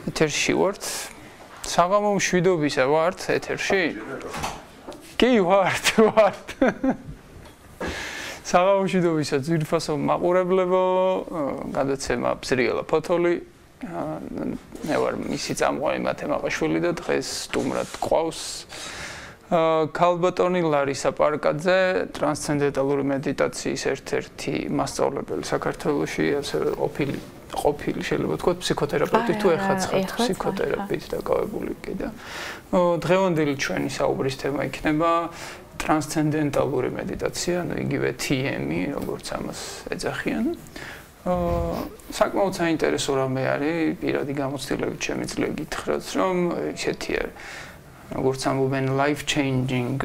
ეთერში ვართ. საღამო მშვიდობისა ვართ ეთერში? კი ვართ. საღამო მშვიდობისა ძვირფასო მაყურებლებო, გადაცემა ბზრიალა ფოთოლი. მე ვარ მისი წამყვანი მათემაყვაშვილი და დღეს სტუმრად ყავს ქალბატონი ლარისა პარკაძე, ტრანსცენდენტალური მედიტაციის ერთ-ერთი მასწავლებელი საქართველოში, ასევე ყოფილი შეიძლება თქვა ფსიქოთერაპევტი თუ ეხაც ხართ ფსიქოთერაპიით დაკავებული კიდე. დღევანდელი ჩვენი საუბრის თემა იქნება ტრანსცენდენტალური მედიტაცია, ანუ იგივე TM-ი, როგორც ამას ეძახიან. საკმაოდ საინტერესო რამე არის, პირადი გამოცდილებით შემიძლია გითხრათ, რომ ისეთი როგორც ამბობენ life changing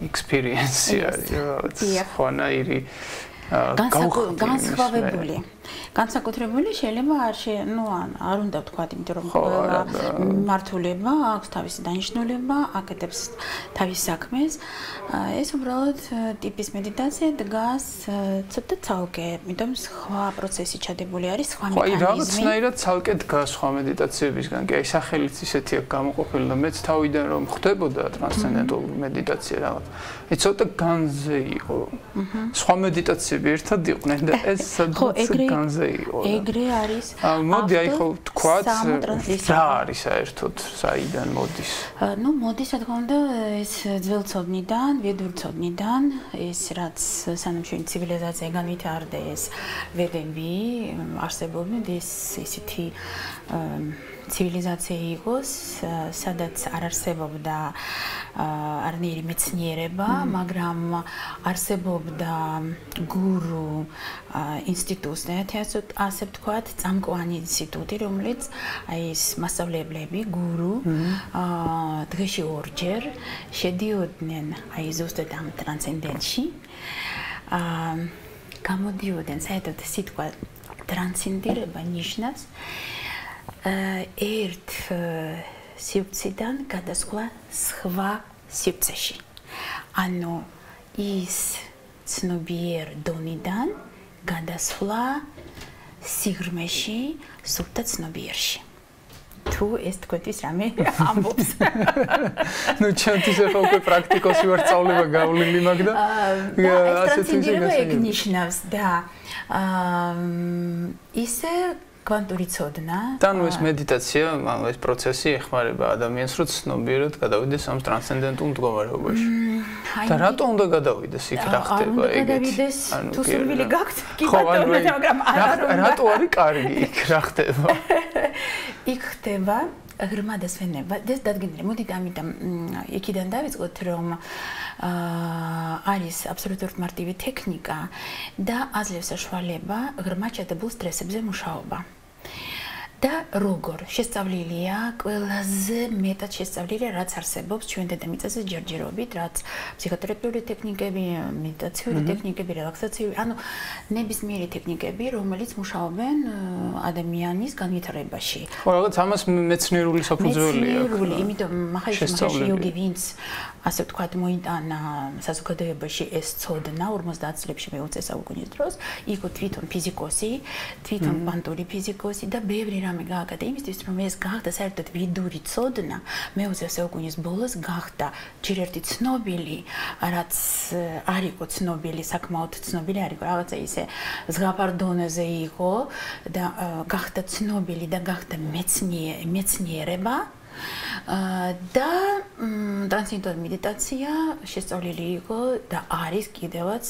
experience არის, ხანაირი განსაკუთრებული შეიძლება არ უნდა ვთქვა, იმიტომ რომ ყველა მართულება აქვს თავისი დანიშნულება, აკეთებს თავის საქმეს. ეს უბრალოდ ტიპის მედიტაცია დგას ცოტა ცალკე, იმიტომ სხვა პროცესი ჩადებული არის, სხვა მექანიზმი. აი, რაღაცნაირად ცალკე დგას სხვა მედიტაციებისგან. კი, აი, სახელიც ისეთი აქვს გამოყოფილი და მეც თავიდან რომ ხვდებოდა ტრანსცენდენტალური მედიტაცია რაღაც. აი, ცოტა განზე იყო. სხვა მედიტაციები ერთად იყვნენ და ეს სადღაც განზე იყო. ეგრე არის. მოდი აი ხო თქვათ რა არის საერთოდ, საიდან მოდის? ნუ მოდის რა თქმა უნდა ეს ძველცოდნიდან, ვედურცოდნიდან, ეს რაც სანამ ჩვენი ცივილიზაცია განვითარდეს, ვედები არსებობდნენ, ეს ისეთი ცივილიზაცია იყოს, სადაც არ არსებობდა არნაირი მეცნიერება, მაგრამ არსებობდა გურუ ინსტიტუტი, ასე ვთქვათ, წამყვანი ინსტიტუტი, რომელიც აი ეს მასწავლებლები, გურუ დღეში ორჯერ შედიოდნენ აი ზუსტად ამ ტრანსცენდენტში. გამოდიოდნენ, საერთოდ სიტყვა ტრანსცენდირება ნიშნავს ერთ სივრციდან გადასვლა სხვა სივრცეში. ანუ ის ცნობიერ დონიდან გადასვლა სიღრმეში, სუფთა ცნობიერში. თუ ეს თქვენთვის რამე ამბობს. ნუ ჩემთვის ახლა უკვე პრაქტიკოსი ვარ, სწავლება გავლილი მაქვს და ასეთ ისე ეგ ნიშნავს და ისე კვანტური ცოდნა. და ნუ ეს მედიტაცია, ეს პროცესი ეხმარება ადამიანს, რომ ცნობიერად გადავიდეს ამ ტრანსცენდენტულ მდგომარეობაში. და რატო უნდა გადავიდეს იქ რა ხდება ეგეთი? თუ სურვილი გაქვთ, კი ბატონო, მაგრამ რატო არის კარგი იქ რა ხდება? იქ ხდება ღრმა დასვენება. ეს დადგენილი. მოდით ამიტომ იქიდან დავიწყოთ, რომ არის აბსოლუტურად მარტივი ტექნიკა და აძლევს საშუალება ღრმა ჩადებულ სტრესებზე მუშაობა. და როგორ შესწავლილია ყველაზე მეტად შესწავლილია რაც არსებობს ჩვენ დედამიწაზე ჯერჯერობით, რაც ფსიქოთერაპიული ტექნიკები, მედიტაციური ტექნიკები, რელაქსაციური, ანუ ნებისმიერი ტექნიკები, რომელიც მუშაობენ ადამიანის განვითარებაში. ხო, რაღაც ამას მეცნიერული საფუძველი აქვს. მეცნიერული, იმიტომ მახარში იოგი ვინც ასე ვთქვათ მოიტანა საზოგადოებაში ეს ცოდნა 50 წლებში მე-20 საუკუნის დროს, იყო თვითონ ფიზიკოსი, თვითონ კვანტური ფიზიკოსი და ბევრი რამე გააკეთა იმისთვის, რომ ეს გახდა საერთოდ ვიდური ცოდნა, მე-20 საუკუნის ბოლოს გახდა ჯერ ერთი ცნობილი, რაც არ იყო ცნობილი, საკმაოდ ცნობილი არ იყო, რაღაცა ისე ზღაპარ დონეზე იყო და გახდა ცნობილი და გახდა მეცნიერება. და ტრანსცენდენტალური მედიტაცია შესწავლილი იყო და არის კიდევაც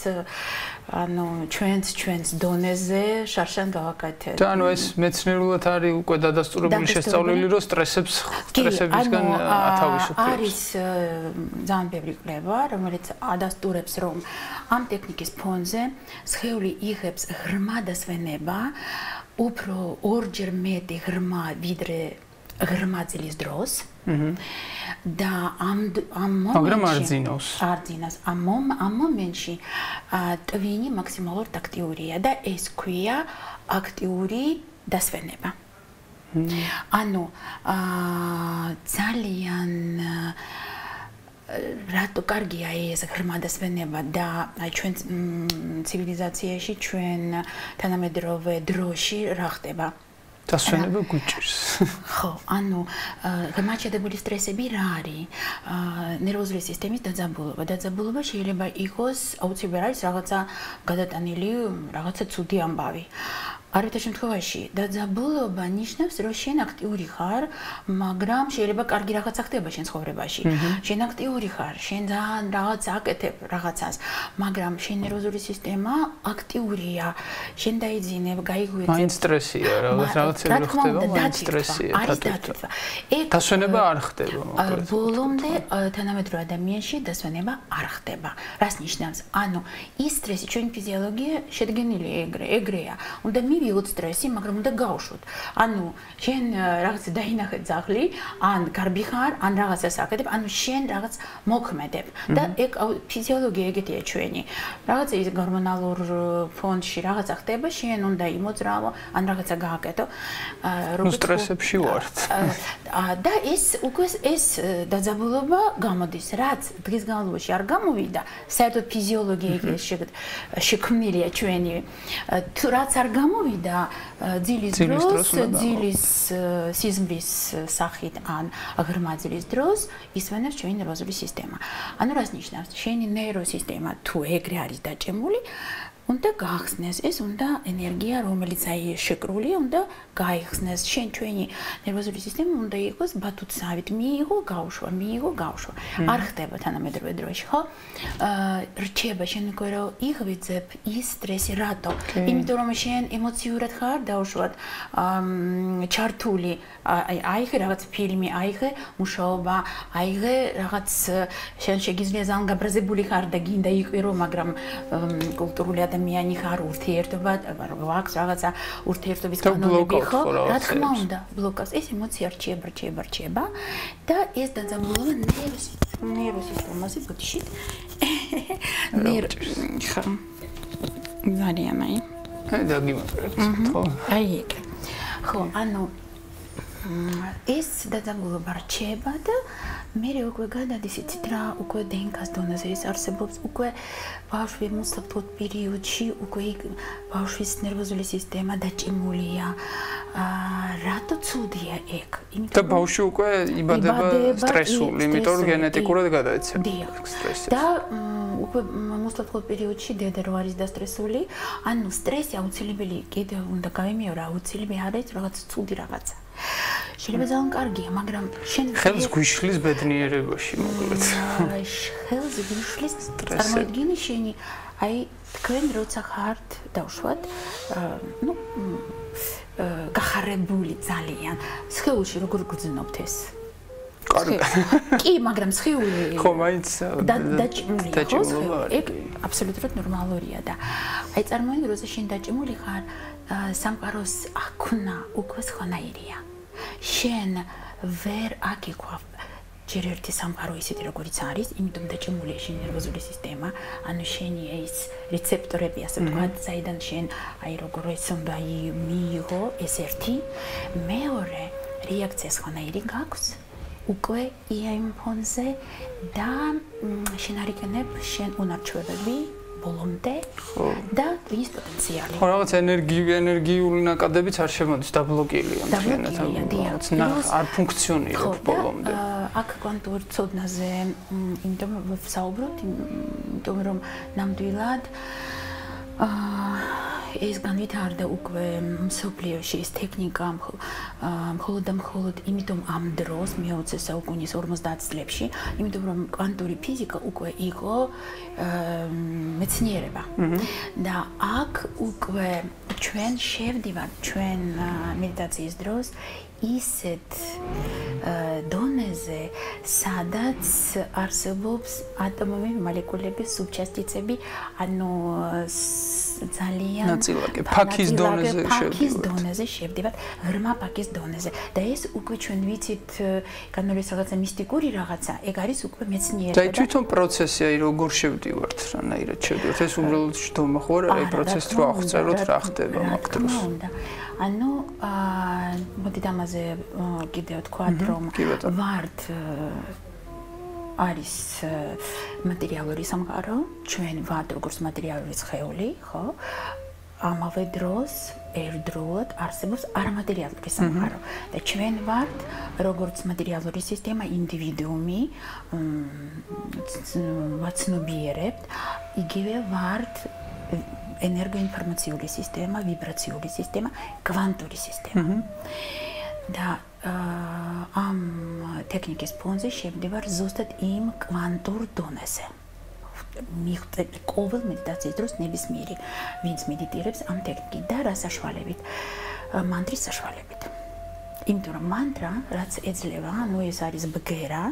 ანუ ჩვენს დონეზე შარშან გავაკეთეთ. და ანუ ეს მეცნიერულად არის უკვე დადასტურებული შესწავლილი, რომ სტრესებისგან ათავისუფლებს. არის ძალიან ბევრი კვლევა, რომელიც ადასტურებს, რომ ამ ტექნიკის ფონზე სხეული იღებს ღრმა დასვენება, უფრო ორჯერ მეტი ღრმა ვიდრე ღრმა წლის დროს და ამ მომენტში არძინავს ამ მომენტში ტვინი მაქსიმალურად აქტიურია და ეს ქვია აქტიური დასვენება. ანუ ძალიან რატო კარგია ეს ღრმა დასვენება და ჩვენ ცივილიზაციაში ჩვენ თანამედროვე დროში რა ხდება? დასვენება გვიჭირს. ხო, ანუ გამაჩადებული სტრესები რა არის? ნერვოზული სისტემის დაძაბულობა. დაძაბულობა შეიძლება იყოს აუცილებლად არის რაღაცა გადატანილი, რაღაცა ცუდი ამბავი. არაერთი შემთხვევაში დაძაბულობა ნიშნავს, რომ შენ აქტიური ხარ, მაგრამ შეიძლება კარგი რაღაცა ხდება შენ ცხოვრებაში. შენ აქტიური ხარ, შენ ძალიან რაღაც აკეთებ რაღაცას, მაგრამ შენ ნერვოზული სისტემა აქტიურია. შენ დაიძინებ, გაიგვიძებ. მაინც სტრესია, რაღაცები ხდება, მაინც სტრესია. დასვენება არ ხდება, მოკლედ. ბოლომდე თანამედროვე ადამიანში დასვენება არ ხდება. რას ნიშნავს? ანუ ის სტრესი ჩვენი ფიზიოლოგია შედგენილი ეგრეა. უნდა მივიღოთ სტრესი, მაგრამ უნდა გავუშვოთ. ანუ შენ რაღაცა დაინახე ძაღლი, ან გარბი ხარ, ან რაღაცას აკეთებ, ანუ შენ რაღაც მოქმედებ. და ეგ ფიზიოლოგია ეგეთია ჩვენი. რაღაცა ის გორმონალურ ფონში რაღაცა ხდება, შენ უნდა იმოძრავო, ან რაღაცა გააკეთო. სტრესებში ვართ. და ეს დაძაბულობა გამოდის, რაც დღის განმავლობაში არ გამოვიდა, საერთოდ ფიზიოლოგია შექმნილია ჩვენი. თუ რაც არ გამოვიდა, ძილის დროს, ძილის სიზმრის სახით ან ღრმა ძილის დროს ისვენებს ჩვენი ნერვოზული სისტემა. ანუ რას ნიშნავს? შენი ნეიროსისტემა თუ ეგრე არის დაჭემული, უნდა გაახსნეს, ეს უნდა ენერგია, რომელიც აი შეკრულია, უნდა გაიხსნეს. შენ ჩვენი ნერვოზული სისტემა უნდა იყოს ბათუთსავით, მიიღო, გაუშვა, მიიღო, გაუშვა. არ ხდება თანამედროვე დროში, ხო? რჩება შენ უკვე რომ იღვიძებ ის სტრესი რატო? იმიტომ რომ შენ ემოციურად ხარ დაუშვათ ჩართული, აიღე რაღაც ფილმი, აიღე მუშაობა, აიღე რაღაც შენ შეგიძლია ძალიან გაბრაზებული ხარ და გინდა იყვირო, მაგრამ კულტურული ადამიანი ხარ, ურთიერთობა, გვაქვს რაღაცა ურთიერთობის კანონები, ხო? რა თქმა უნდა, ბლოკავს. ეს ემოცია რჩება და ეს დაძაბულობა ნერვოსისტემაზე ბოდიშით. ხო. ძალიან აი. დაგიმოწრებთ, ხო? აი ეგ. ხო, ანუ ეს დაძაბულობა რჩება და მე უკვე გადადის იცით რა, უკვე დნკ-ს დონეზე ის არსებობს, უკვე ბავშვი მოსწავლოთ პერიოდში, უკვე ბავშვის ნერვოზული სისტემა დაჭიმულია. რატო ცუდია ეგ? და ბავშვი უკვე იბადება სტრესული, იმიტომ რომ გენეტიკურად გადაეცემა სტრესი. და უკვე მოსწავლოთ პერიოდში დედა რო არის დასტრესული, ანუ სტრესი აუცილებელი კიდევ უნდა გავიმეორო, აუცილებელი არის რაღაც ცუდი რაღაცა. შეიძლება ძალიან კარგია, მაგრამ შენ ხელს გვიშლის ბედნიერებაში მოკლედ. ხელს გვიშლის წარმოიდგინე შენი, აი თქვენ როცა ხართ დავშვათ, გახარებული ძალიან. სხეულში როგორ გძნობთ ეს? კარგი. კი, მაგრამ სხეული ხო, მაინც დაჭიმულია, ხო? ეგ აბსოლუტურად ნორმალურია და აი წარმოიდგინე როცა შენ დაჭიმული ხარ, სამყაროს აქნა უკვე სხვანაირია. შენ ვერ აგიქვავ ჯერ ერთი სამყარო ისეთი როგორიც არის, იმიტომ დაჭიმულია შენი ნერვოზული სისტემა, ანუ შენი ეს რეცეპტორები, ასე ვთქვათ, საიდან შენ აი როგორ ეს უნდა მიიღო ეს ერთი, მეორე რეაქცია სხვანაირი გაქვს. უკვე იმ ფონზე და შენ არ იქნებ შენ უნარჩვებები ბოლომდე და ის პოტენციალი. ხო, რაღაც ენერგიული ნაკადებიც არ შემოდის, დაბლოკილია მთლიანად. არ ფუნქციონირებს ბოლომდე. აქ კვანტურ ცოდნაზე იმიტომ ვსაუბრობთ, იმიტომ რომ ნამდვილად ეს განვითარდა უკვე მსოფლიოში ეს ტექნიკა მხოლოდ და მხოლოდ იმიტომ ამ დროს მე-20 საუკუნის 50 წლებში, იმიტომ რომ კვანტური ფიზიკა უკვე იყო მეცნიერება. და აქ უკვე ჩვენ შევდივართ ჩვენ მედიტაციის დროს ისეთ დონეზე, სადაც არსებობს ატომები, მოლეკულები, სუბჩასტიცები, ანუ ძალიან პაკის დონეზე შევდივართ, ღრმა პაკის დონეზე. და ეს უკვე ჩვენ ვიცით, განავითარეს რაღაცა მისტიკური რაღაცა, ეგ არის უკვე მეცნიერება. და თვითონ პროცესი, აი როგორ შევდივართ, რანაირად შევდივართ, ეს უბრალოდ შდომა ხო არა, აი პროცესს რო აღწეროთ, რა ხდება მაგ დროს. ანუ მოდით ამაზე კიდევ ვთქვათ, რომ ვართ არის მატერიალური სამყარო, ჩვენ ვართ როგორც მატერიალური სხეული, ხო? ამავე დროს ერთდროულად არსებობს არამატერიალური სამყარო და ჩვენ ვართ როგორც მატერიალური სისტემა ინდივიდუუმი ვაცნობიერებთ იგივე ვართ ენერგოინფორმაციული სისტემა ვიბრაციული სისტემა კვანტური სისტემა და ამ ტექნიკის ფონზე შევდივარ ზუსტად იმ კვანტურ დონეზე მიღწევი ყოველ მედიტაციის დროს ნებისმიერი ვინც მედიტირებს ამ ტექნიკით და რა საშუალებით მანტრის საშუალებით იმიტომ რომ მანტრა რაც ეძლევა ანუ ეს არის ბგერა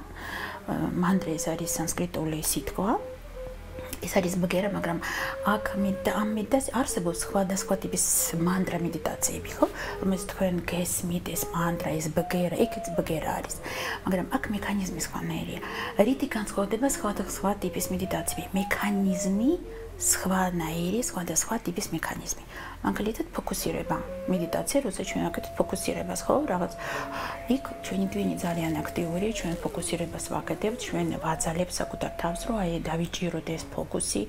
მანტრა ეს არის სანსკრიტული სიტყვა ეს არის ბგერა მაგრამ აქ ამ მედიტაციაში არსებობს სხვადასხვა ტიპის მანტრა მედიტაციები ხო რომელიც თქვენ გესმით ეს მანტრა ეს ბგერა იქაც ბგერა არის მაგრამ აქ მექანიზმი სხვანაირია რითი განსხვავდება სხვადასხვა ტიპის მედიტაციები მექანიზმი სხვანაირი სხვადასხვა ტიპის მექანიზმი მაგალითად ფოკუსირება მედიტაცია როცა ჩვენ ვაკეთებთ ფოკუსირებას ხო რაღაც იქ ჩვენი ტვინი ძალიან აქტიური ჩვენ ფოკუსირებას ვაკეთებთ ჩვენ ვაძალებთ საკუთარ თავს რომ აი დავიჭიროთ ეს ფოკუსი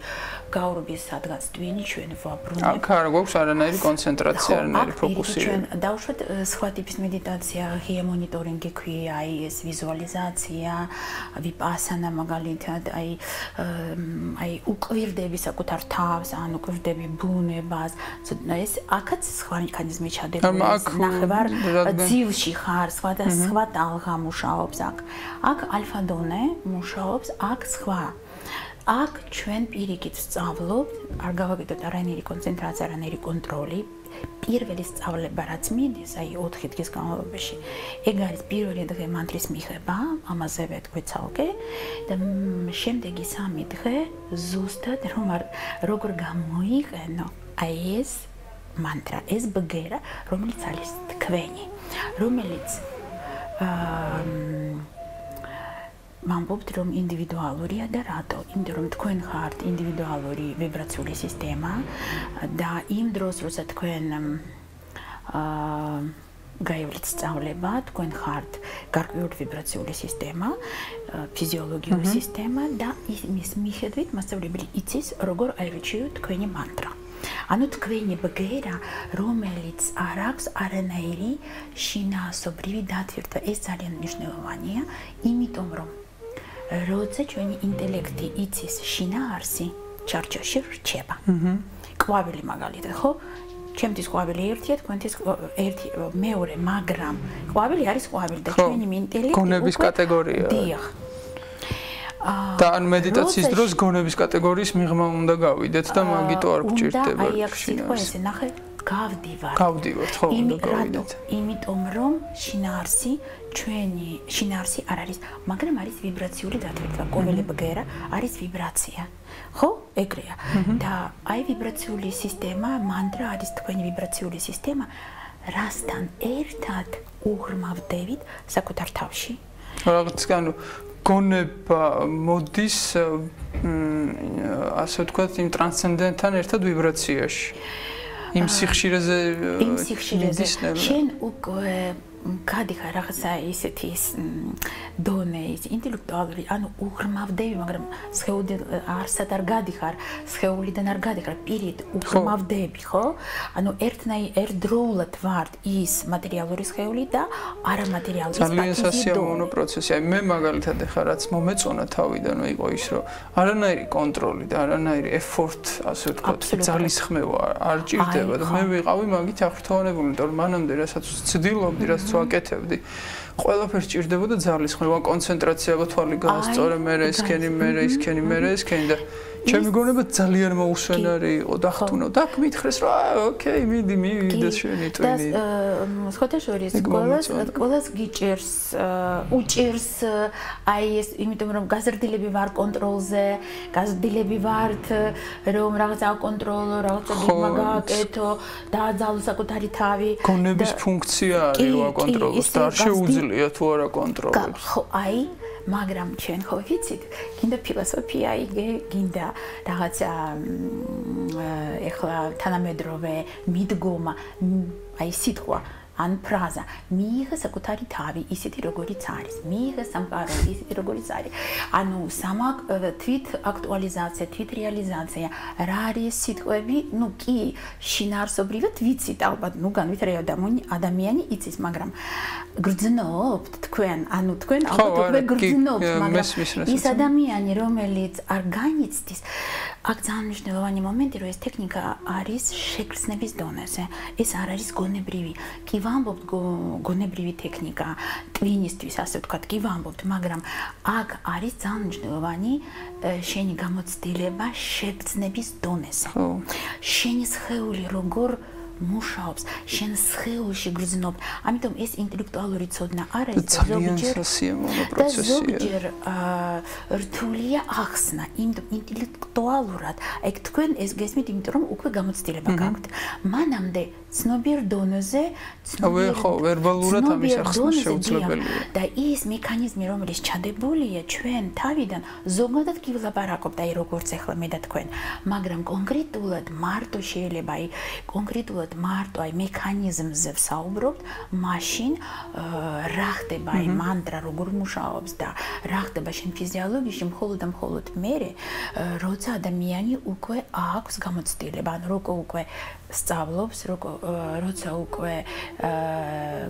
გაურბის სადღაც ტვინი ჩვენ ვაბრუნებთ აქ არ გვაქვს არანაირი კონცენტრაცია არანაირი ფოკუსი ჩვენ დავუშვათ სხვა ტიპის მედიტაცია ღია მონიტორინგი ქვია აი ეს ვიზუალიზაცია ვიპასანა მაგალითად აი უკვირდები საკუთარ თავს ან უკვირდები ბუნებას ეს აქაც სხვა მექანიზმი ჩადებული ნახევარ ძილში ხარ სხვადასხვა ტალღა მუშაობს აქ ალფა დონე მუშაობს აქ სხვა აქ ჩვენ პირიქით სწავლობთ არ გავაკეთოთ არანაირი კონცენტრაცია არანაირი კონტროლი პირველი სწავლება რაც მიდის აი 4 დღის განმავლობაში ეგ არის პირველი დღე მანტრის მიღება ამაზე ვეთქვი და შემდეგი 3 დღე ზუსტად როგორ გამოიყენო აი ეს მანტრა ეს ბგერა რომელიც არის თქვენი რომელიც ვამბობთ რომ ინდივიდუალურია და რატო? იმიტომ რომ თქვენ ხართ ინდივიდუალური ვიბრაციული სისტემა და იმ დროს როცა თქვენ გაივლით სწავლება, თქვენ ხართ გარკვეული ვიბრაციული სისტემა, ფიზიოლოგიური სისტემა და იმის მიხედვით მასწავლებელი იცის როგორ აირჩიოთ თქვენი მანტრა. ანუ თქვენი ბგერა, რომელიც არ აქვს არანაირი შინაარსობრივი დათვირთვა, ეს ძალიან მნიშვნელოვანია, იმიტომ რომ როცა ჩვენი ინტელექტი იცის შინაარსი, ჩარჩოში რჩება. ყვავილი მაგალითად, ხო? ჩემთვის ყვავილი ერთია, თქვენთვის ერთი მეორე, მაგრამ ყვავილი არის ყვავილი და ჩვენი ინტელექტი გონების კატეგორია. დიახ. და ან მედიტაციის დროს გონების კატეგორიის მიღმა უნდა გავიდეთ და მაგიტო არ გჭირდება. აი აქ სიტყვა ესე ნახე, გავდივართ. გავდივართ, ხო, უნდა გავიდეთ. იმიტომ რომ შინაარსი არ არის, მაგრამ არის ვიბრაციული დათვირთვა, ყოველი ბგერა არის ვიბრაცია. ხო, ეგრეა. და აი ვიბრაციული სისტემა, მანტრა არის თქვენი ვიბრაციული სისტემა, რასთან ერთად უღრმავდებით საკუთარ თავში. რაღაც ანუ გონება მოდის ასე ვთქვათ იმ ტრანსცენდენტთან ერთად ვიბრაციაში. იმ სიხშირეზე შენ უკვე გადიხარ რაღაცა ისეთი დონე ის ინტელექტუალური ანუ უღრმავდები მაგრამ სხეული არსად არ გადიხარ სხეულიდან არ გადიხარ პირით უღრმავდები ხო ანუ ერთდროულად ვართ ის მატერიალური სხეული და არამატერიალური ძალიან სასიამოვნო პროცესი აი მე მაგალითად ეხლა რაც მომეწონა თავიდან იყო ის რომ არანაირი კონტროლი და არანაირი effort ასე ვთქვათ ძალისხმევა არ ჭირდება და მე ვიყავი მაგით აღფრთოვანებული იმიტომ რომ მანამდე რასაც ვცდილობდი რაც ვაკეთებდი ყველაფერს ჭირდებოდა ძალისხმევა კონცენტრაცია თვალი გაასწორე მე ესქენი და ჩემი გონება ძალიან მოუსვენარი იყო და ხთუნო და მითხრეს რომ ოკეი მიდი და შენი ტვინი და სხვათა შორის ყველას გიჭირს უჭირს აი ეს იმიტომ რომ გაზრდილები ვარ კონტროლზე გაზრდილები ვართ რომ რაღაცა აკონტროლო რაღაცა გიგმა გააკეთო დააძალო საკუთარი თავი გონების ფუნქცია არის რომ აკონტროლოს და არ შეუძლია თუ არ აკონტროლებს ხო აი მაგრამ ჩვენ ხო ვიცით, გინდა ფილოსოფია იგე, გინდა რაღაცა ეხლა თანამედროვე მიდგომა, აი სიტყვა ან ფრაზა მიიღე საკუთარი თავი ისეთი როგორიც არის მიიღე სამყარო ისეთი როგორიც არის ანუ თვით აქტუალიზაცია თვით რეალიზაცია რა არის სიტყვები ну კი შინაარსობრივად ვიცით ალბათ ну განვითარებული ადამიანი იცის მაგრამ გრძნობთ თქვენ ანუ თქვენ ალბათ უკვე გრძნობთ მაგრამ ის ადამიანი რომელიც არ განიცდის აქ ძალიან მნიშვნელოვანი მომენტი რომ ეს ტექნიკა არის შეგრძნების დონეზე ეს არ არის გონებრივი კი ვამბობთ გონებრივი ტექნიკა ტვინისთვის ასე ვთქვათ კი ვამბობთ მაგრამ აქ არის ძალიან მნიშვნელოვანი შენი გამოცდილება შეგრძნების დონეზე შენი სხეული როგორ მუშაობს შენ სხეულში გრძნობ ამიტომ ეს ინტელექტუალური ცოდნა არ არის ზოგჯერ რთულია ახსნა იმიტომ ინტელექტუალურად ეგ თქვენ ეს გესმით იმიტომ რომ უკვე გამოცდილება გაქვთ მანამდე ცნობიერ დონეზე ვერბალურად ამის ახსნა შეუძლებელია და ის მექანიზმი რომელიც ჩადებულია ჩვენ თავიდან ზოგადად კი ვლაპარაკობთ აი როგორც ახლა მე და თქვენ მაგრამ კონკრეტულად მარტო შეიძლება აი კონკრეტულად მარტო აი მექანიზმზე ვსაუბრობთ მაშინ რა ხდება აი მანტრა როგორ მუშაობს და რა ხდება შენ ფიზიოლოგიაში მხოლოდ და მხოლოდ მე როცა ადამიანი უკვე აქვს გამოცდილება ანუ როგორ უკვე სწავლობს როცა უკვე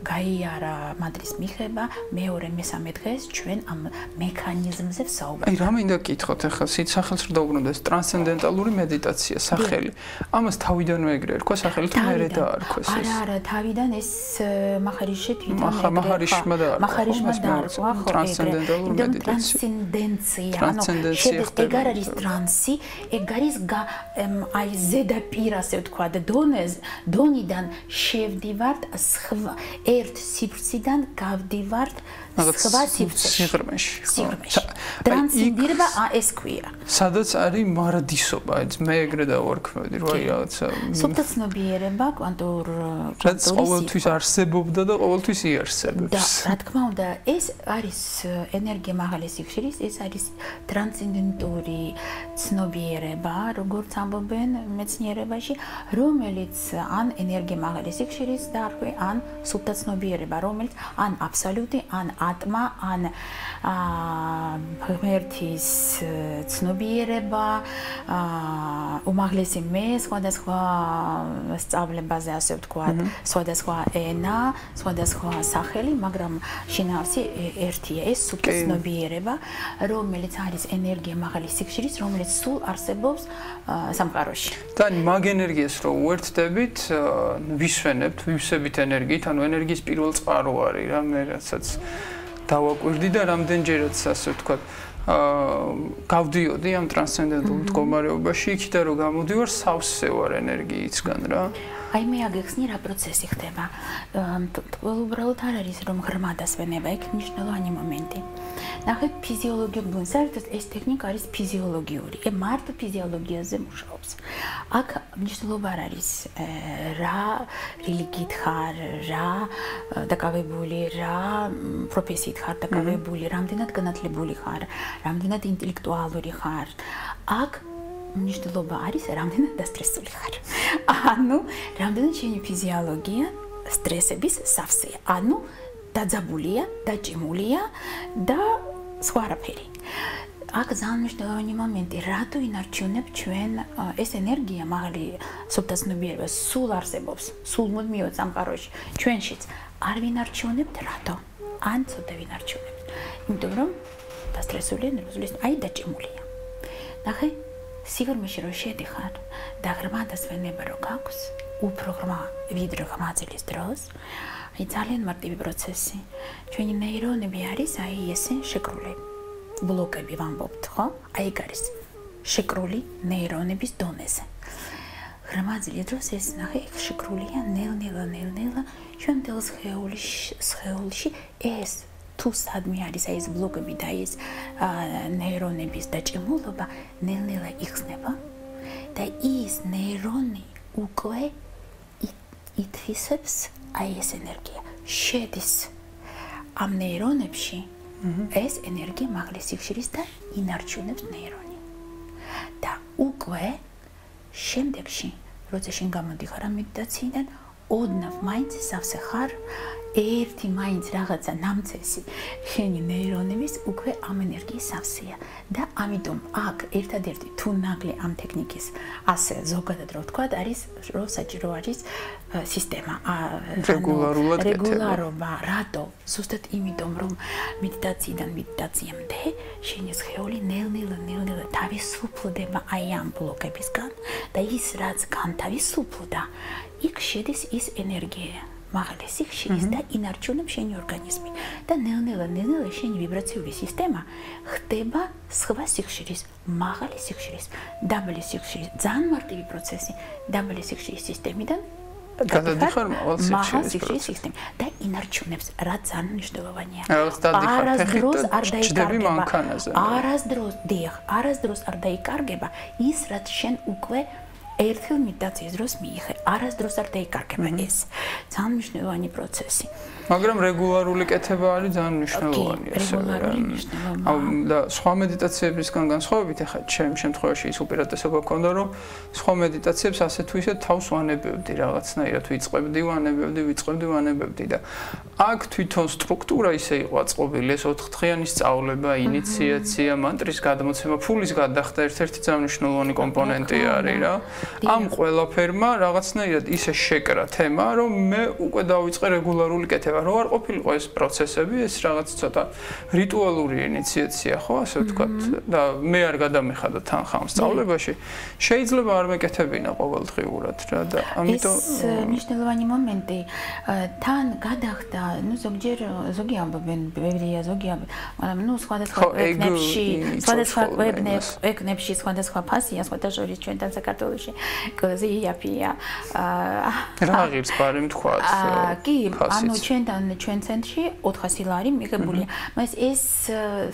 გაიარა მადრის მიღება მეორე მესამე დღეს ჩვენ ამ მექანიზმზე ვსაუბრობთ აი რა მინდა გითხოთ ახლა სახელს რა დაუბრუნდეს ტრანსცენდენტალური მედიტაცია სახელი ამას თავიდანვე ეგრე ერქვა სახელი თუ მერე დაარქვეს ეს არა თავიდან ეს მაჰარიში თვითონ მაჰარიშმა დაარქვა ტრანსცენდენტალური მედიტაცია ტრანსცენდენცია ანუ ეგ არ არის ტრანსი ეგ არის აი ზედაპირ ასე ვთქვა და დონიდან შევდივართ ერთ სივრციდან გავდივართ სხვა სივრცეში ტრანსცენდირება ეს ქვია სადაც არის მარადისობა ეს მე ეგრე დავარქმევდი რომ აი რაღაცა სუბტაცნობიერება კვანტურ რაც ყოველთვის არსებობდა და ყოველთვის იარსებებს და რა თქმა უნდა ეს არის ენერგია მაღალი სიხშირის ეს არის ტრანსცენდენტური ცნობიერება როგორც ამბობენ მეცნიერებაში რომელიც ან ენერგია მაღალი სიხშირის დარღვე ან სუბტაცნობიერება რომელიც ან აბსოლუტი ან ატმა ან ღმერთის ცნობიერება უმაღლესი მე სხვადასხვა სწავლებაზე ასე ვთქვათ სხვადასხვა ენა სხვადასხვა სახელი მაგრამ შინაარსი ერთია ეს სუბტაცნობიერება რომელიც არის ენერგია მაღალი სიხშირის რომელიც სულ არსებობს სამყაროში და მაგ ენერგიას რო უერთდებით ვისვენებთ ვივსებით ენერგიით ანუ ენერგიის პირველ წყარო არის რა მე რასაც დავაკვირდი და რამდენჯერაც ასე ვთქვათ გავდიოდი ამ ტრანსცენდენტულ მდგომარეობაში იქიდან რომ გამოდივარ სავსე ვარ ენერგიისგან რა აი მე აგეხსნი რა პროცესი ხდება უბრალოდ არ არის რომ ღრმა დასვენება ეგ მნიშვნელოვანი მომენტი ნახეთ ფიზიოლოგიურად საერთოდ ეს ტექნიკა არის ფიზიოლოგიური ე მარტო ფიზიოლოგიაზე მუშაობს აქ მნიშვნელობა არ არის რა რელიგიით ხარ რა დაკავებული რა პროფესიით ხარ დაკავებული რამდენად განათლებული ხარ რამდენად ინტელექტუალური ხარ აქ მნიშვნელობა არის რამდენად დასტრესული ხარ ანუ რამდენად შენი ფიზიოლოგია სტრესების სავსეა ანუ დაძაბულია დაჭიმულია და სხვა არაფერი აქ ძალიან მნიშვნელოვანი მომენტი რატო ინარჩუნებ ჩვენ ეს ენერგია მაღალი სუბტაცნობიერება სულ არსებობს სულ მუდმივად სამყაროში ჩვენშიც არ ვინარჩუნებთ რატო ან ცოტა ვინარჩუნებთ იმიტომ რომ დასტრესულია ნერვული აი დაჭიმულია ნახე სიღრმეში რო შედიხარ და ღრმა დასვენება რო გაქვს უფრო ღრმა ვიდრე ღრმა წლის დროს აი ძალიან მარტივი პროცესი ჩვენი ნეირონები არის აი ესე შეკრული ბლოკები ვამბობთ ხო აი ეგ არის შეკრული ნეირონების დონეზე ღრმა წლის დროს ეს ნახე შეკრულია ნელ-ნელა ჩვენ მთელ სხეულში ეს თუ სადმე არის აი ეს ბლოკები და ეს ნეირონების დაჭიმულობა ნელ-ნელა იხსნება და ის ნეირონი უკვე ითვისებს აი ეს ენერგია შედის ამ ნეირონებში ეს ენერგია მაღალი სიხშირის და ინარჩუნებს ნეირონი და უკვე შემდეგში როცა შენ გამოდიხარ ამ მედიტაციიდან ოდნავ მაინც სავსე ხარ ერთი მაინც რაღაცა ნამცესი შენი ნეირონების უკვე ამ ენერგიის სავსეა და ამიტომ აქ ერთადერთი თუ ნაკლი ამ ტექნიკის ასე ზოგადად რო ვთქვა არის რომ საჭირო არის სისტემა რეგულარობა რატო ზუსტად იმიტომ რომ მედიტაციიდან მედიტაციამდე შენი სხეული ნელ-ნელა თავისუფლდება აი ამ ბლოკებისგან და ის რაც განთავისუფლდა იქ შედის ის ენერგია მაღალი სიხშირის და ინარჩუნებს შენი ორგანიზმი და ნელ-ნელა შენი ვიბრაციული სისტემა ხდება სხვა სიხშირის, მაღალი სიხშირის, დაბალი სიხშირის, ძალიან მარტივი პროცესი, დაბალი სიხშირის სისტემიდან გადადიხარ მაღალ სიხშირის სისტემა და ინარჩუნებს, რაც ძალიან მნიშვნელოვანია. არასდროს არ დაიკარგება. არასდროს არ დაიკარგება ის, რაც შენ უკვე ერთხელ მედიტაციის დროს მიიღე, არასდროს არ დაიკარგება ეს. ძალიან მნიშვნელოვანი პროცესი. მაგრამ რეგულარული კეთება არის ძალიან მნიშვნელოვანი და სხვა მედიტაციებისგან განსხვავებით ახლა ჩემ შემთხვევაში ის უპირატესობა ჰქონდა რომ სხვა მედიტაციებს ასე თუ ისე თავს ვანებებდი რაღაცნაირად ვიწყებდი და აქ თვითონ სტრუქტურა ისე იყო აწყობილი ეს 4 დღიანი სწავლება, ინიციაცია, მანტრის გადმოცემა, ფულის გადახდა ერთ-ერთი ძალიან მნიშვნელოვანი კომპონენტი არის რა. ამ ყველაფერმა რაღაცნაირად ისე შეკრა თემა რომ მე უკვე დავიწყე რეგულარული კეთება რო არ ყოფილიყო ეს პროცესები, ეს რაღაც ცოტა რიტუალური ინიციაცია, ხო, ასე ვთქვათ, და მე არ გადამეხადა თან ხამ სწავლებაში, შეიძლება არ მეკეთებინა ყოველდღიურად რა და ამიტომ ეს მნიშვნელოვანი მომენტი თან გადახდა, ну ზოგი ამბობენ, ბევრია ზოგი ამბობენ, მაგრამ ну სხვადასხვა ეკნებში სხვადასხვა ფასია, სხვადასხვა შორის ჩვენთან საქართველოში კოზი იაფია. რა ღირს ბარი მთქვათ. კი, ანუ ჩვენ ცენტრში 400 ლარი მიღებულია. მაგრამ ეს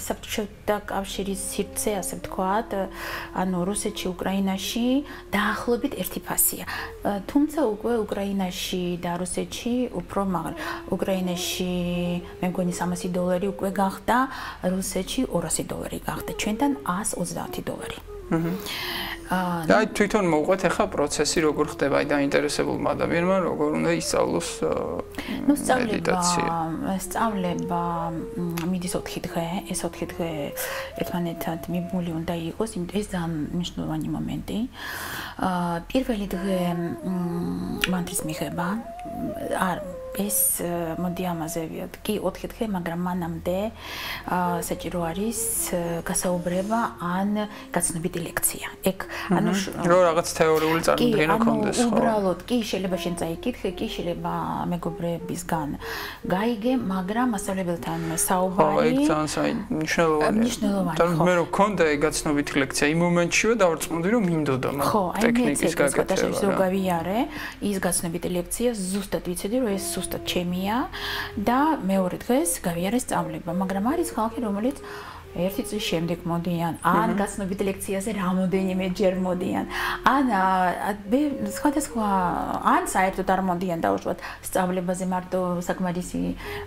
საბჭოთა კავშირის სივრცე, ასე ვთქვათ, ანუ რუსეთში, უკრაინაში დაახლოებით ერთი ფასია. თუმცა უკვე უკრაინაში და რუსეთში უფრო მაგარი. უკრაინაში მე მგონი $300 უკვე გახდა, რუსეთში $200 გახდა. ჩვენთან $130. და თვითონ მოვყვეთ ახლა პროცესი როგორ ხდება აი დაინტერესებულმა ადამიანმა როგორ უნდა ისწავლოს სწავლება მიდის 4 დღე ეს 4 დღე ერთმანეთად მიბმული უნდა იყოს იმიტომ ეს ძალიან მნიშვნელოვანი მომენტი პირველი დღე მანტრის მიღება არ ეს მოდი ამაზე ვიოთ კი 4 დღე მაგრამ მანამდე საჭირო არის გასაუბრება ან გაცნობიტი ლექცია ეგ ანუ რო რაღაც თეორიული წარმოდგენა ქონდეს ხო უბრალოდ კი შეიძლება შენ წაიკითხე კი შეიძლება მეგობრებისგან გაიგე მაგრამ მასწავლებელთან საუბარი ხო ეგ ძალიან მნიშვნელოვანია და მე რო ქონდა ეგ გაცნობიტი ლექცია იმ მომენტშივე დავარწმუნდი რომ მინდოდა მაგ ტექნიკის გაკეთება ხო გავიარე ის გაცნობიტი ლექცია ზუსტად ვიცოდი რომ ეს ზუსტად ჩემია და მეორე დღეს გავიარე სწავლება, მაგრამ არის ხალხი, რომელიც ერთი წლის შემდეგ მოდიან, ან გაცნობიტ ლექციაზე რამოდენიმე ჯერ მოდიან, ან სხვადასხვა, ან საერთოდ არ მოდიან დაუშვათ სწავლებაზე მარტო საკმარისი,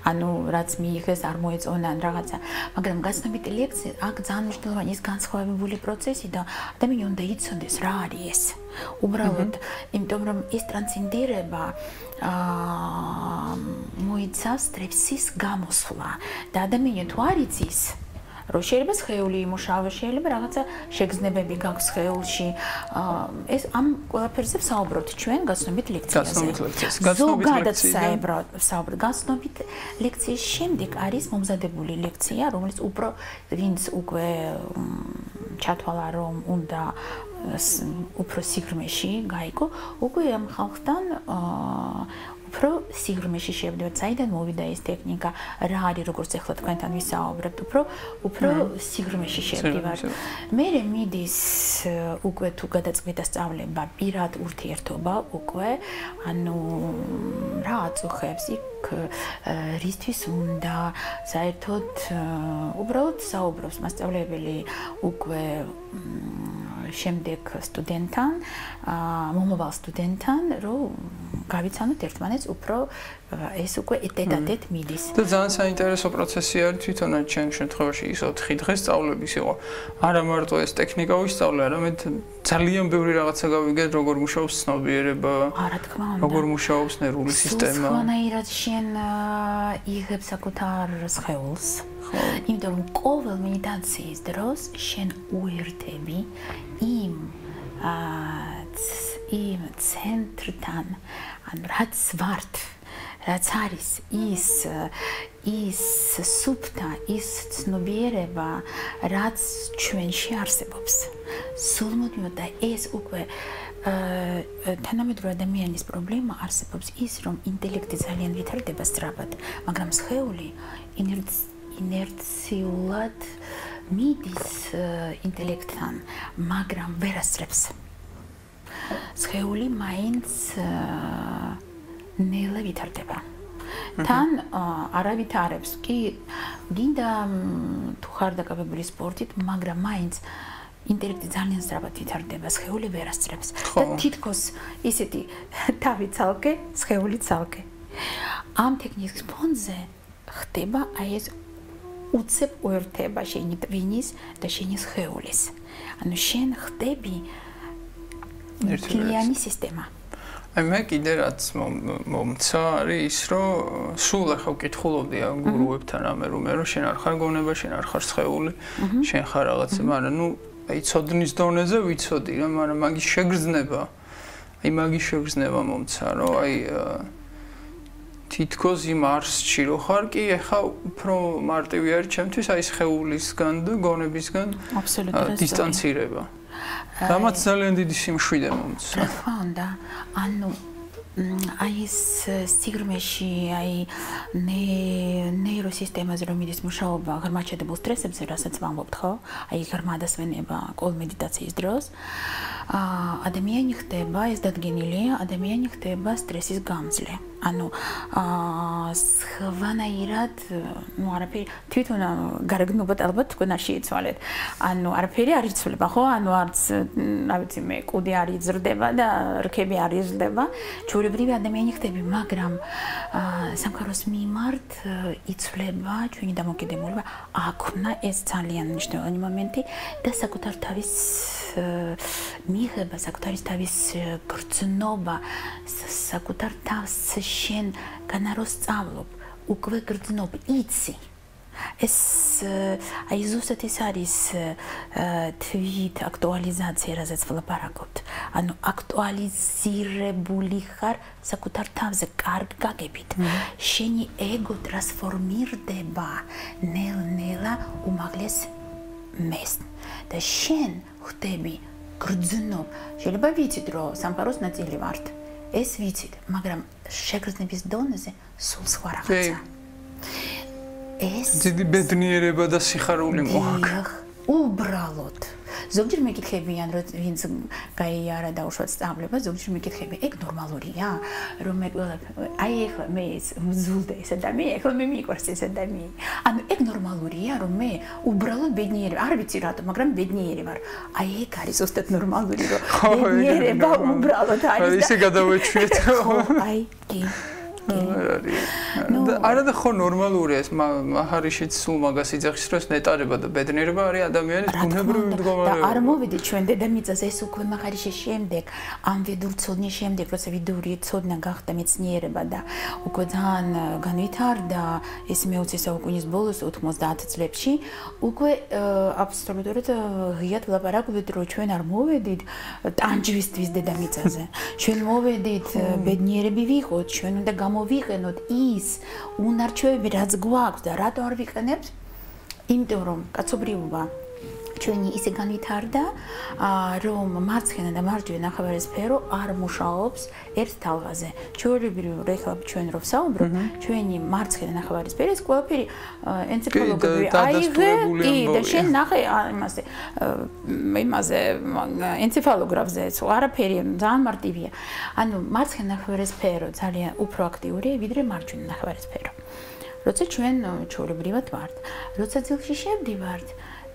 ანუ რაც მიიღეს არ მოეწონან რაღაცა, მაგრამ გაცნობიტ ლექცია აქ ძალიან მნიშვნელოვანი ის განსხვავებული პროცესი და ადამიანი უნდა იცოდეს რა არის ეს. უბრალოდ, იმიტომ რომ ის ტრანსცენდირება მოიცავს სტრესის გამოსვლა და ადამიანი თუ არ იცის რომ შეიძლება სხეული იმუშავა, შეიძლება რაღაცა შეგრძნებები გაქვს სხეულში. ეს ამ ყველაფერზე ვსაუბრობთ ჩვენ გაცნობიტ ლექციაზე. ზოგადად საუბრობთ გაცნობიტ ლექციის შემდეგ არის მომზადებული ლექცია, რომელიც უფრო ვინც უკვე ჩათვალა რომ უნდა უფრო სიღრმეში გაიგო, უკვე ამ ხალხთან უფრო სიღრმეში შევდივართ, საიდან მოვიდა ეს ტექნიკა, რა არის როგორც ახლა თქვენთან ვისაუბრებთ, უფრო სიღრმეში შევდივართ. მერე მიდის უკვე თუ გადაწყვეტა სწავლება, პირად ურთიერთობა უკვე, ანუ რა აწუხებს იქ რისთვის უნდა საერთოდ უბრალოდ საუბრობს მასწავლებელი უკვე შემდეგ სტუდენტთან, მომავალ სტუდენტთან, რომ გავიცანოთ ერთმანეთს უფრო ეს უკვე ეტეტ-ატეტ მიდის. და ძალიან საინტერესო პროცესი არის თვითონ ჩემ შემთხვევაში ის 4 დღე სწავლების იყო. არა მარტო ეს ტექნიკა ვისწავლე, არამედ ძალიან ბევრი რაღაცა გავიგე, როგორ მუშაობს ცნობიერება, როგორ მუშაობს ნერვული სისტემა. სხვანაირად შენ იღებ საკუთარ სხეულს. იმიტომ რომ ყოველ მედიტაციის დროს შენ უერთები იმ ცენტრთან, ანუ რაც ვართ, რაც არის ის სუფთა, ის ცნობიერება, რაც ჩვენში არსებობს. სულმოდიოდ და ეს უკვე თანამედროვე ადამიანის პრობლემა არსებობს ის, რომ ინტელექტი ძალიან ვითარდება სწრაფად, მაგრამ სხეული ინერციულად მიდის ინტელექტთან, მაგრამ ვერ ასწრებს. სხეული მაინც ნელა ვითარდება. თან არა ვითარებს. კი გინდა თუ ხარ დაკავებული სპორტით, მაგრამ მაინც ინტელექტი ძალიან სწრაფად ვითარდება, სხეული ვერ ასწრებს. და თითქოს ისეთი თავი ცალკე, სხეული ცალკე. ამ ტექნიკის ფონზე ხდება აი ეს უცებ უერთება შენი ტვინის და შენი სხეულის. ანუ შენ ხდები ერთიანი სისტემა. აი მე კიდე რაც მომცა არის ის, რომ სულ ახლა ვკითხულობდი ამ გურუებთან ამე რომ შენ არ ხარ გონება, შენ არ ხარ სხეული, შენ ხარ რაღაცა, მაგრამ ნუ აი ცოდნის დონეზე ვიცოდი რა, მაგრამ მაგის შეგრძნება მომცა, რომ აი თითქოს იმ არსში რო ხარ კი ახლა უფრო მარტივი არის ჩემთვის აი სხეულისგან და გონებისგან დისტანცირება. დამაც ძალიან დიდი სიმშვიდე მომცა. რა თქმა უნდა, ანუ აი ეს სიგრმეში აი ნეიროსისტემაზე რომ მიდის მუშაობა ღრმაჩადებულ სტრესებზე, რასაც ვამბობთ, ხო? აი ღრმა დასვენება ყოველ მედიტაციის დროს. ადამიანი ხდება, ეს დადგენილია, ადამიანი ხდება სტრესის გამძლე. ანუ სხვანაირად, ну არაფერი თვითონ გარეგნობად ალბათ თქვენ არ შეიცვალეთ. ანუ არაფერი არ იცვლება, ხო? ანუ არც, რა ვიცი მე, კუდი არ იზრდება და რქები არ იზრდება. ჩვეულებრივი ადამიანი ხდები, მაგრამ სამყაროს მიმართ იცვლება ჩვენი დამოკიდებულება, აქვნა ეს ძალიან მნიშვნელოვანი მომენტი და საკუთარ თავის მიღება, საკუთარი თავის გრძნობა, საკუთარ თავს შენ განარო სწავლობ, უკვე გრძნობ, იცი. ეს აი ზუსტად ეს არის თვით აქტუალიზაცია, რაზეც ვლაპარაკობთ. ანუ აქტუალიზირებული ხარ საკუთარ თავზე, კარგ გაგებით. შენი ეგო ტრანსფორმირდება ნელ-ნელა უმაღლეს მეს. და შენ ხდები გრძნობ. შეიძლება ვიცით, რომ სამყაროს ნაწილი ვართ. ეს ვიცით, მაგრამ შეგრძნების დონეზე სულ სხვა რაღაცა. ეს დიდი ბედნიერება და სიხარული მოაქვს. უბრალოდ. ზოგჯერ მეკითხებიან, რომ ვინც გაიარა და უშუალოდ სწავლება, ზოგჯერ მეკითხებიან, ეგ ნორმალურია, რომ მე აი ეხლა მე მზულდა ეს ადამიანი, ეხლა მე მიყვარს ეს ადამიანი. ანუ ეგ ნორმალურია, რომ მე უბრალოდ ბედნიერი, არ ვიცი რატომ, მაგრამ ბედნიერი ვარ. აი ეგ არის ზუსტად ნორმალური, რომ ბედნიერება უბრალოდ არის. ისე გადავეჩვიეთ. აი კი. არა და ხო ნორმალურია ეს მაჰარიშიც სულ მაგას იძახის, რომ ეს ნეტარება და ბედნიერება არის ადამიანის ბუნებრივი მდგომარეობა. და არ მოვიდით ჩვენ დედამიწაზე, ეს უკვე მაჰარიშის შემდეგ, ამ ვიდურ ცოდნის შემდეგ, როცა ვიდური ცოდნა გახდა მეცნიერება და უკვე ძალიან განვითარდა ეს მე-20 საუკუნის ბოლოს 90 წლებში, უკვე აბსოლუტურად ღიად ვლაპარაკობთ, რომ ჩვენ არ მოვედით ტანჯვისთვის დედამიწაზე. ჩვენ მოვედით ბედნიერები ვიყოთ, ჩვენ უნდა მოვიყენოთ ის უნარჩვევები, რაც გვაქვს და რატო არ ვიყენებთ? იმიტომ რომ კაცობრიობა ჩვენი ისე განვითარდა, რომ მარცხენა და მარჯვენა ნახევარსფერო არ მუშაობს ერთ თალღაზე. ჩვეულებრივ ეხლა ჩვენ რო ვსაუბრობ, ჩვენი მარცხენა ნახევარსფერო ეს ყველაფერი ენცეფალოგრაფია აიღე, კი, და შენ ნახე იმაზე ენცეფალოგრაფზე, არაფერი ძალიან მარტივია. ანუ მარცხენა ნახევარსფერო ძალიან უფრო აქტიურია, ვიდრე მარჯვენა ნახევარსფერო. როცა ჩვენ ჩვეულებრივად ვართ, როცა ძილში შევდივართ,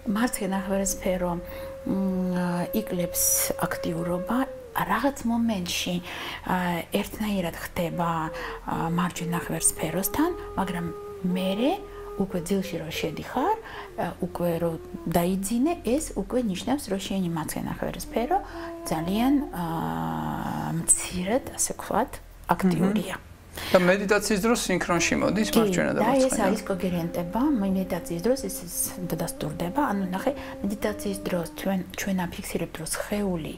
მარცხენა ნახევარსფერო იკლებს აქტიურობა, რაღაც მომენტში ერთნაირად ხდება მარჯვენა ღვარსფეროსთან, მაგრამ მერე უკვე ძილში რო შედიხარ, უკვე რო დაიძინე, ეს უკვე ნიშნავს, რომ შენი მარცხენა ღვარსფერო ძალიან მცირედ, ასე ვქვათ, აქტიურია. და მედიტაციის დროს სინქრონში მოდის მარჯვენა და მარცხენა. და ეს არის კოგერენტება, მედიტაციის დროს ეს დასტურდება, ანუ ნახე, მედიტაციის დროს ჩვენ აფიქსირებთ, რომ სხეული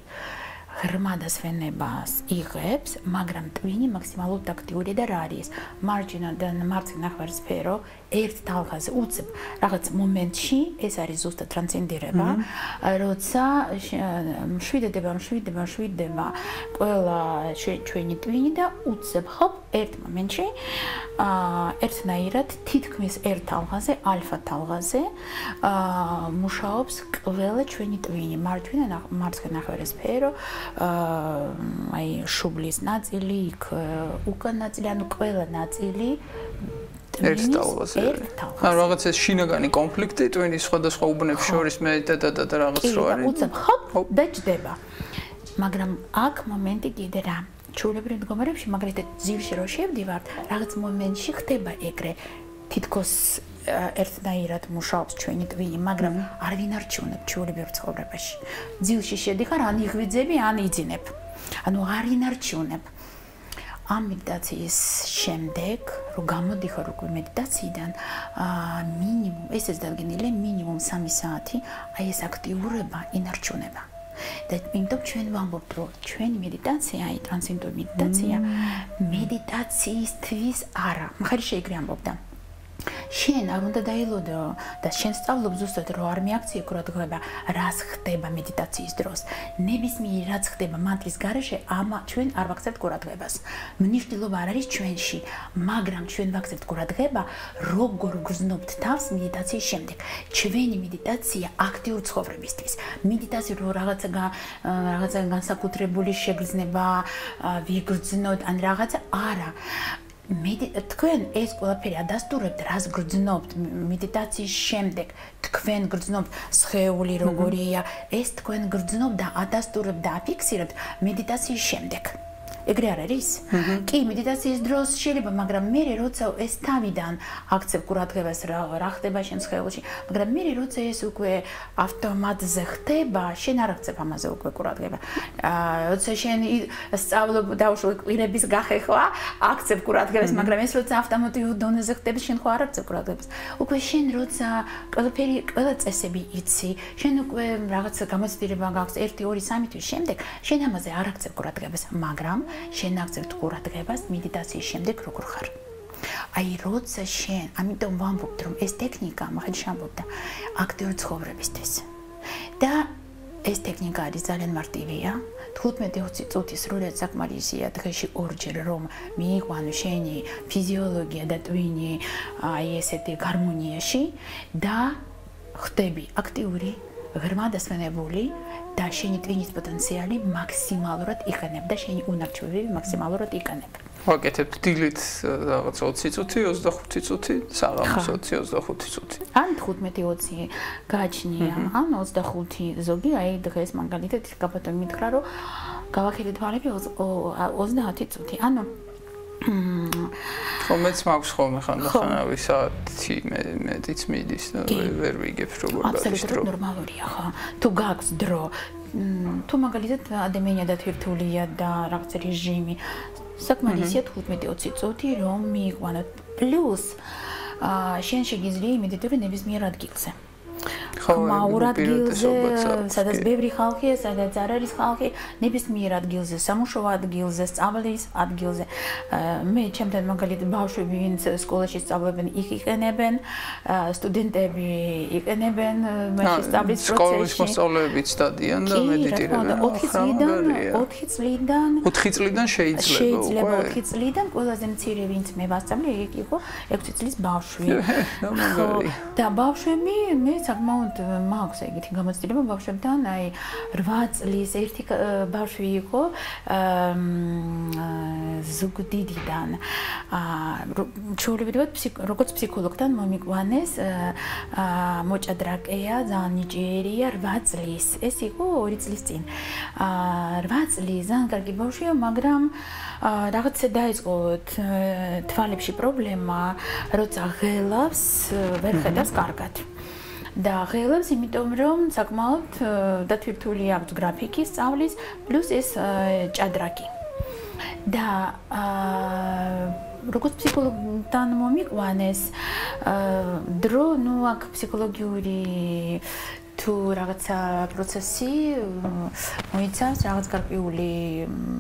ღრმა დასვენებას იღებს, მაგრამ ტვინი მაქსიმალურად აქტიური და რა არის? მარჯვენა და მარცხენა ღვარსფერო ერთ თალღაზე უცებ რაღაც მომენტში, ეს არის ზუსტად ტრანსცენდირება, როცა მშვიდდება ყველა ჩვენი ტვინი და უცებ ხობ ერთ მომენტში ერთნაირად თითქმის ერთ თალღაზე, ალფა თალღაზე მუშაობს ყველა ჩვენი ტვინი, მარჯვენა მარცხენა ღვარსფერო, აი შუბლის ნაწილი, იქ უკან ნაწილი, ანუ ყველა ნაწილი ერთ თალღაზე. ანუ რაღაც ეს შინაგანი კონფლიქტი ტვინის სხვადასხვა უბნებს შორის მე და რაღაც რო არის. უცებ ხობ და ჯდება. მაგრამ აქ მომენტი კიდე რა ჩულებრივ მდგომარეებში, მაგრამ ძილში რო შევდივართ, რაღაც მომენტში ხდება ეგრე თითქოს ერთნაირად მუშაობს ჩვენი ტვინი, მაგრამ არ ვინარჩუნებ ჩულებრივ ცხოვრებაში. ძილში შედიხარ, ან იღვიძები, ან იძინებ. ანუ არ ვინარჩუნებ. ამ მედიტაციის შემდეგ, რომ გამოდიხარ უკვე მედიტაციიდან, მინიმუმ, ესეც დადგენილია მინიმუმ 3 საათი, აი ეს აქტიურობა ინარჩუნება. და იმიტომ ჩვენ ვამბობთ, რომ ჩვენი მედიტაცია, აი ტრანსცენდენტური მედიტაცია, მედიტაციისთვის არა. მხარი შეიგრე ამბობდა. შენ არ უნდა დაილოდო და შენ სწავლობ ზუსტად რომ არ მიაქციე ყურადღება რას ხდება მედიტაციის დროს. ნებისმიერ რაც ხდება მანტრის გარეშე, ჩვენ არ ვაქცევთ ყურადღებას. მნიშვნელობა არ არის ჩვენში, მაგრამ ჩვენ ვაქცევთ ყურადღება, როგორ გრძნობთ თავს მედიტაციის შემდეგ. ჩვენი მედიტაცია აქტიურ ცხოვრებისთვის. მედიტაცია რო რაღაცა განსაკუთრებული შეგრძნება ვიგრძნოთ, ან რაღაცა არა. თქვენ ეს ყველაფერი ადასტურებთ, რას გრძნობთ მედიტაციის შემდეგ, თქვენ გრძნობთ სხეული როგორია, ეს თქვენ გრძნობთ და ადასტურებთ და აფიქსირებთ მედიტაციის შემდეგ. ეგრე არ არის? კი, მედიტაციის დროს შეიძლება, მაგრამ მე როცა ეს თავიდან აქცევ ყურადღებას რა ხდება შენ სხეულში, მაგრამ მე როცა ეს უკვე ავტომატზე ხდება, შენ არ აქცევ ამაზე უკვე ყურადღება. როცა შენ სწავლობ დაუშვი კვირების გახეხვა, აქცევ ყურადღებას, მაგრამ ეს როცა ავტომატურ დონეზე ხდება, შენ ხო არ აქცევ ყურადღებას. უკვე შენ როცა ყველაფერი, ყველა წესები იცი, შენ უკვე რაღაცა გამოცდილება გაქვს 1, 2, 3 თვის შემდეგ, შენ ამაზე არ აქცევ ყურადღებას, მაგრამ შენ აქცევთ ყურადღებას მედიტაციის შემდეგ როგორ ხარ. აი როცა შენ, ამიტომ ვამბობთ რომ ეს ტექნიკა, მაგალითად შევამბობდა, აქტიური ცხოვრებისთვის. და ეს ტექნიკა არის ძალიან მარტივია. 15-20 წუთი სრულად საკმარისია დღეში ორჯერ რომ მიიყვანო შენი ფიზიოლოგია და ტვინი აი ესეთი გარმონიაში და ხდები აქტიური, ღრმა დასვენებული და შენი ტვინის პოტენციალი მაქსიმალურად იყენებ და შენი უნარჩვევები მაქსიმალურად იყენებ. ვაკეთებ დილით რაღაც 20 წუთი, 25 წუთი, საღამოს 20-25 წუთი. ან 15-20 გააჩნია, ან 25 ზოგი, აი დღეს მაგალითად გაბატონი მითხრა რომ გავაკეთე თვალები 30 წუთი. ანუ ხომეც მაქვს ხოლმე ხანდახანავი საათი მეც მიდის და ვერ ვიგებ როგორ გადის დრო. აბსოლუტურად ნორმალურია ხო. თუ გაქვს დრო, თუ მაგალითად ადამიანი ადათვირთულია და რაღაც რეჟიმი, საკმარისია 15-20 წუთი რომ მიიყვანოთ. პლუს შენ შეგიძლია იმედიტური ნებისმიერ ადგილზე. ხმაურ ადგილზე, სადაც ბევრი ხალხია, სადაც არ არის ხალხი, ნებისმიერ ადგილზე, სამუშაო ადგილზე, სწავლის ადგილზე. მე ჩემთან მაგალითად ბავშვები, ვინც სკოლაში სწავლობენ, იქ იყენებენ, სტუდენტები იყენებენ მაშინ სწავლის პროცესში. სკოლის მოსწავლეებიც დადიან და მედიტირებენ. 4 წლიდან შეიძლება 4 წლიდან ყველაზე მცირე ვინც მე ვასწავლე, იქ იყო 6 წლის ბავშვი. და ბავშვები მე საკმაოდ მაქვს ეგეთი გამოცდილება ბავშვებთან, აი 8 წლის ერთი ბავშვი იყო ზუგდიდიდან. ჩვეულებრივად როგორც ფსიქოლოგთან მომიყვანეს მოჭადრაკეა, ძალიან ნიჭიერია, 8 წლის. ეს იყო 2 წლის წინ. 8 წლის ძალიან კარგი ბავშვია, მაგრამ რაღაცა დაიწყო თვალებში პრობლემა, როცა ღელავს, ვერ ხედავს კარგად. და ღელავს, იმიტომ რომ საკმაოდ დათვირთული აქვს გრაფიკი სწავლის, პლუს ეს ჭადრაკი. და როგორც ფსიქოლოგთან მომიყვანეს, დრო, ნუ აქ ფსიქოლოგიური თუ რაღაცა პროცესი მოიცავს რაღაც გარკვეული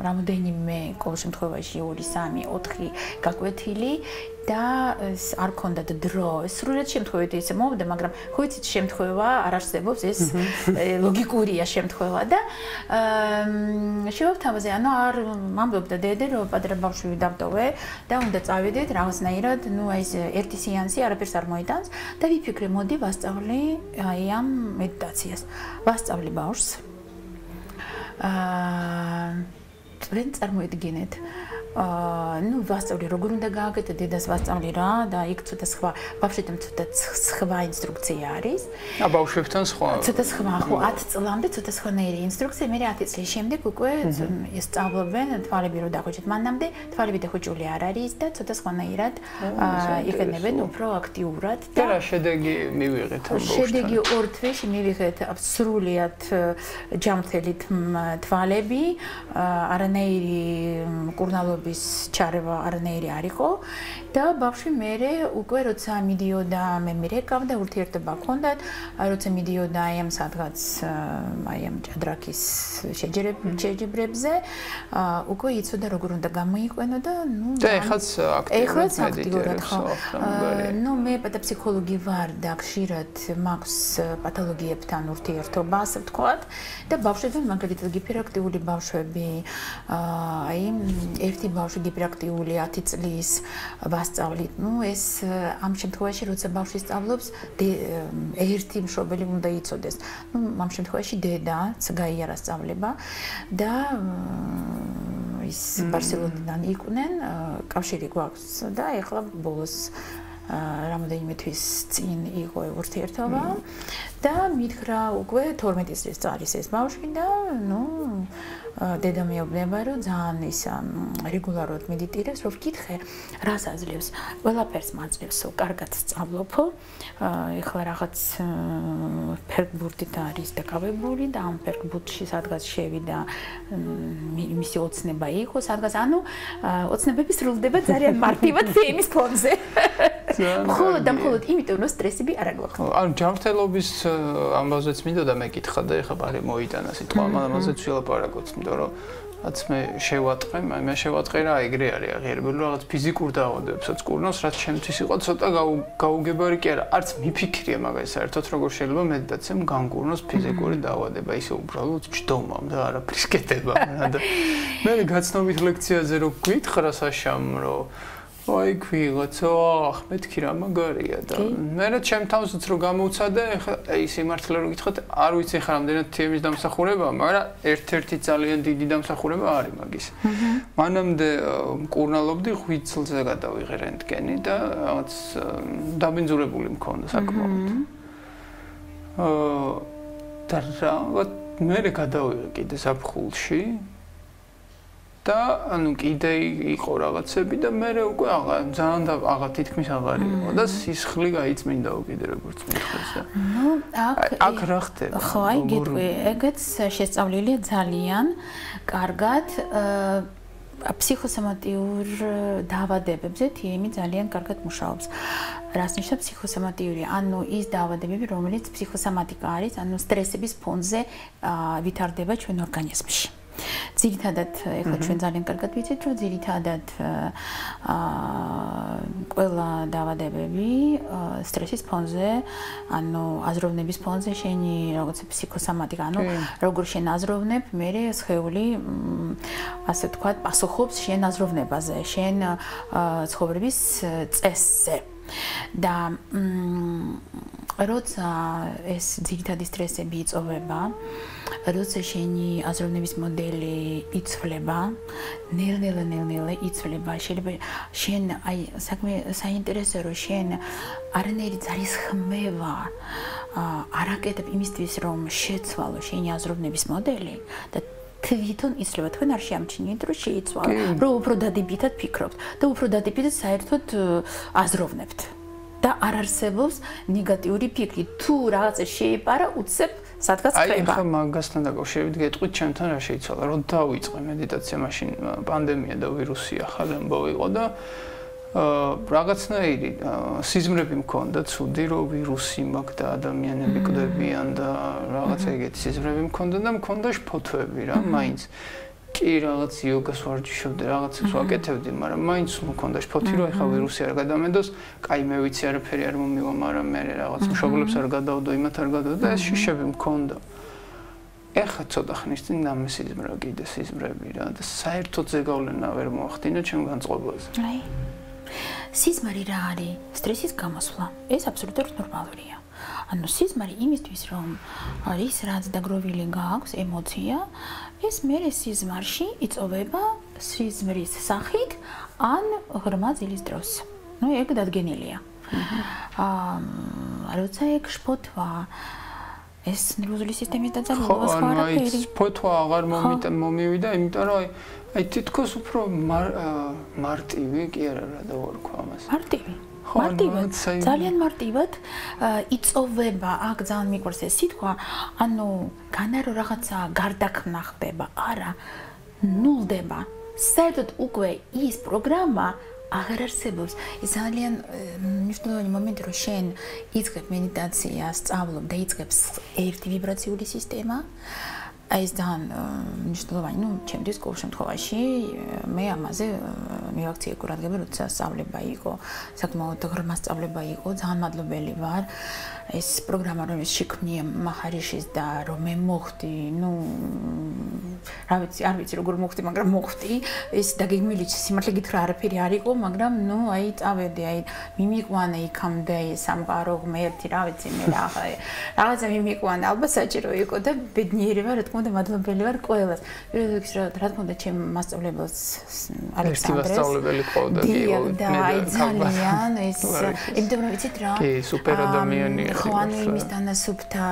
რამოდენიმე ყოველ შემთხვევაში 2, 3, 4 გაკვეთილი და არ ქონდათ დრო. სრულად შემთხვევით ისე მოვიდა, მაგრამ ხო იცით შემთხვევა არ არსებობს, ეს ლოგიკურია შემთხვევა და შევავთავაზე, ანუ არ მამბობდა დედე, რომ პატარა ბავშვი დავტოვე და უნდა წავიდეთ რაღაცნაირად, ნუ აი ეს ერთი სეანსი არაფერს არ მოიტანს და ვიფიქრე, მოდი ვასწავლი აი ამ მედიტაციას. ვასწავლი ბავშვს. წვრენ წარმოედგინეთ. ნუ ვასწავლი როგორ უნდა გააკეთო, დედას ვასწავლი რა და იქ ცოტა სხვა ბავშვებთან ცოტა სხვა ინსტრუქცია არის. ბავშვებთან სხვა. ცოტა სხვა, ხო 10 წლამდე ცოტა სხვანაირი ინსტრუქცია, მე 10 წლის შემდეგ უკვე ისწავლობენ თვალები რო დახოჭეთ, მანამდე თვალები დახოჭული არ არის და ცოტა სხვანაირად იყენებენ უფრო აქტიურად და რა შედეგი მივიღეთ ამ ბავშვთან? შედეგი ორ თვეში მივიღეთ სრულიად ჯამთელით თვალები, არანაირი კურნალობის ჩარევა არანაირი არ იყო და ბავშვი მერე უკვე როცა მიდიოდა მე მირეკავდა ურთიერთობა ჰქონდათ, როცა მიდიოდა აი ამ სადღაც აი ამ ჭადრაკის შეჯიბრებზე, უკვე იცოდა როგორ უნდა გამოიყვენო და ნუ და ეხლაც აქტიურად ხო. ნუ მე პათოფსიქოლოგი ვარ და ხშირად მაქვს პათოლოგიებთან ურთიერთობა, ასე ვთქვათ, და ბავშვებთან მაგალითად გიპერაქტიული ბავშვები, აი ერთი ბავშვი გიპერაქტიული 10 წლის ვასწავლით. ნუ ეს ამ შემთხვევაში როცა ბავშვი სწავლობს, ერთი მშობელი უნდა იცოდეს. ნუ ამ შემთხვევაში დედაც გაიარა სწავლება და ის ბარსელონიდან იყვნენ, კავშირი გვაქვს და ეხლა ბოლოს რამოდენიმე თვის წინ იყო ურთიერთობა და მითხრა უკვე 12 წლის არის ეს ბავშვი და ნუ დედა მეუბნება, რომ ძალიან ის რეგულარულად მედიტირებს, რომ ვკითხე, რას აძლევს. ყველაფერს მაძლევსო, კარგად სწავლობო. ეხლა რაღაც ფერგბურთით არის დაკავებული და ამ ფერგბურთში სადღაც შევიდა მისი ოცნება იყო, სადღაც ანუ ოცნებები სრულდება ძალიან მარტივად თემის ფონზე. მხოლოდ და მხოლოდ იმიტომ, რომ სტრესები არ აგვაქვს. ანუ ჯანმრთელობის ამბავზეც მინდოდა მეკითხა და ეხლა ბარე მოიტანა სიტყვა, ამაზეც ვილაპარაკოთ, იმიტომ რომ რაც მე შევატყე რა ეგრე არის აღიარებული რაღაც ფიზიკურ დაავადებებსაც კურნავს, რაც ჩემთვის იყო ცოტა გაუგებარი კი არა, არც მიფიქრია მაგას საერთოდ როგორ შეიძლება მედიტაციამ განკურნოს ფიზიკური დაავადება, ისე უბრალოდ ჯდომამ და არაფრის კეთებამ და მე გაცნობით ლექციაზე რო გითხრა საშამრო აი ქვიღაცო, მეთქი რა მაგარია და მე რა ჩემ თავზეც რო გამოვცადე, აი სიმართლე რო გითხრათ, არ ვიცი ხა რამდენად თემის დამსახურება, მაგრამ ერთ-ერთი ძალიან დიდი დამსახურება არის მაგის. მანამდე მკურნალობდი 5 წელზე გადავიღე რენტგენი და რაღაც დაბინძურებული მქონდა საკმაოდ. და რაღაც მე გადავიღე კიდე საფხულში და ანუ კიდე იყო რაღაცები და მე უკვე ძალიან თითქმის აღარ იყო და სისხლი გაიწმინდა კიდე როგორც მითხეს და ნუ აქ რა ხდება? ხო, აი გეტყვი, ეგეც შესწავლილია ძალიან კარგად ფსიქოსომატიურ დაავადებებზე თემი ძალიან კარგად მუშაობს. რას ნიშნავს ფსიქოსომატიური? ანუ ის დაავადებები, რომელიც ფსიქოსომატიკა არის, ანუ სტრესების ფონზე ვითარდება ჩვენ ორგანიზმში. ძირითადად ეხლა ჩვენ ძალიან კარგად ვიცით, რომ ძირითადად ყველა დაავადებები სტრესის ფონზე, ანუ აზროვნების ფონზე შენი როგორც ფსიქოსომატიკა, ანუ როგორ შენ აზროვნებ, მე სხეული ასე ვთქვათ, პასუხობს შენ აზროვნებაზე, შენ ცხოვრების წესზე. და როცა ეს ძირითადი სტრესები იწოვება, როცა შენი აზროვნების მოდელი იცვლება, ნელ-ნელა იცვლება, შეიძლება შენ აი საქმე საინტერესო რომ შენ არანაირი ძალის ხმევა არ აკეთებ იმისთვის რომ შეცვალო შენი აზროვნების მოდელი და თვითონ იცლება, თქვენ არ შეამჩნიეთ რომ შეიცვალა, რომ უფრო დადებითად ფიქრობთ და უფრო დადებითად საერთოდ აზროვნებთ. და არ არსებობს ნეგატიური ფიქრი. თუ რაღაცა შეიპარა, უცებ სადღაც ხდება. აი, ხა მაგასთან დაკავშირებით გეტყვით, ჩემთან რა შეიცვალა, რომ დავიწყე მედიტაცია, მაშინ პანდემია და ვირუსი ახალი ამბავი იყო და რაღაცნაირი სიზმრები მქონდა, ცუდი რომ ვირუსი მაქვს და ადამიანები კვდებიან და რაღაცა ეგეთი სიზმრები მქონდა და მქონდა შფოთვები რა, მაინც კი რაღაც იოგას ვარჯიშობდი, რაღაცას ვაკეთებდი, მაგრამ მაინც მქონდა შფოთი რომ ეხა ვირუსი არ გადამედოს, კაი მე ვიცი არაფერი არ მომივა, მაგრამ მე რაღაც მშობლებს არ გადავდო, იმათ არ გადავდო და ეს შიშები მქონდა. ეხა ცოტა ხნის წინ დამესიზმრა კიდე სიზმრები რა და საერთოდ ზეგავლენა ვერ მოახდინა ჩემ განწყობაზე. აი. სიზმარი რა არის? სტრესის გამოსვლა. ეს აბსოლუტურად ნორმალურია. ანუ სიზმარი იმისთვის რომ არის რაც დაგროვილი გააქვს ემოცია, ეს მერე სიზმარში იწოვება სიზმრის სახით ან ღრმა ძილის დროს. ნუ ეგ დადგენილია. როცა ეგ შფოთვა ეს ნერვული სისტემის დაძაბულობა სხვა არაფერი. შფოთვა აღარ მომივიდა, იმიტომ რომ აი თითქოს უფრო მარტივი კი არა რა დავარქვა ამას. მარტივად, ძალიან მარტივად იწოვება, აქ ძალიან მიყვარს ეს სიტყვა, ანუ განა რომ რაღაცა გარდაქმნა ხდება, არა, ნულდება. საერთოდ უკვე ის პროგრამა აღარ არსებობს. ეს ძალიან მნიშვნელოვანი მომენტი, რომ შენ იწყებ მედიტაციას, სწავლობ და იწყებს ერთი ვიბრაციული სისტემა. აი ეს ძალიან მნიშვნელოვანი, ნუ ჩემთვის ყოველ შემთხვევაში მე ამაზე მივაქციე ყურადღება, როცა სწავლება იყო, საკმაოდ ღრმა სწავლება იყო, ძალიან მადლობელი ვარ. ეს პროგრამა რომელიც შექმნია მახარიშის და რომ მე მოხდი, ნუ რა ვიცი, არ ვიცი როგორ მოხდი, მაგრამ მოხდი. ეს დაგეგმილი სიმართლე გითხრა არაფერი არ იყო, მაგრამ ნუ აი წავედი, აი მიმიყვანა იქამდე სამყარო ღმერთი, რა ვიცი, მე რაღაცა მიმიყვანა, ალბათ საჭირო იყო და ბედნიერი ვარ, რა თქმა უნდა, მადლობელი ვარ ყველას. პირველ რიგში რა თქმა უნდა, ჩემ მასწავლებელს ალექსანდრეს. მასწავლებელი ყავდა კი, და აი ძალიან ეს, იმიტომ რომ ვიცით რა. კი, სუპერ ადამიანია. ხო, ანუ იმის თანასუფთა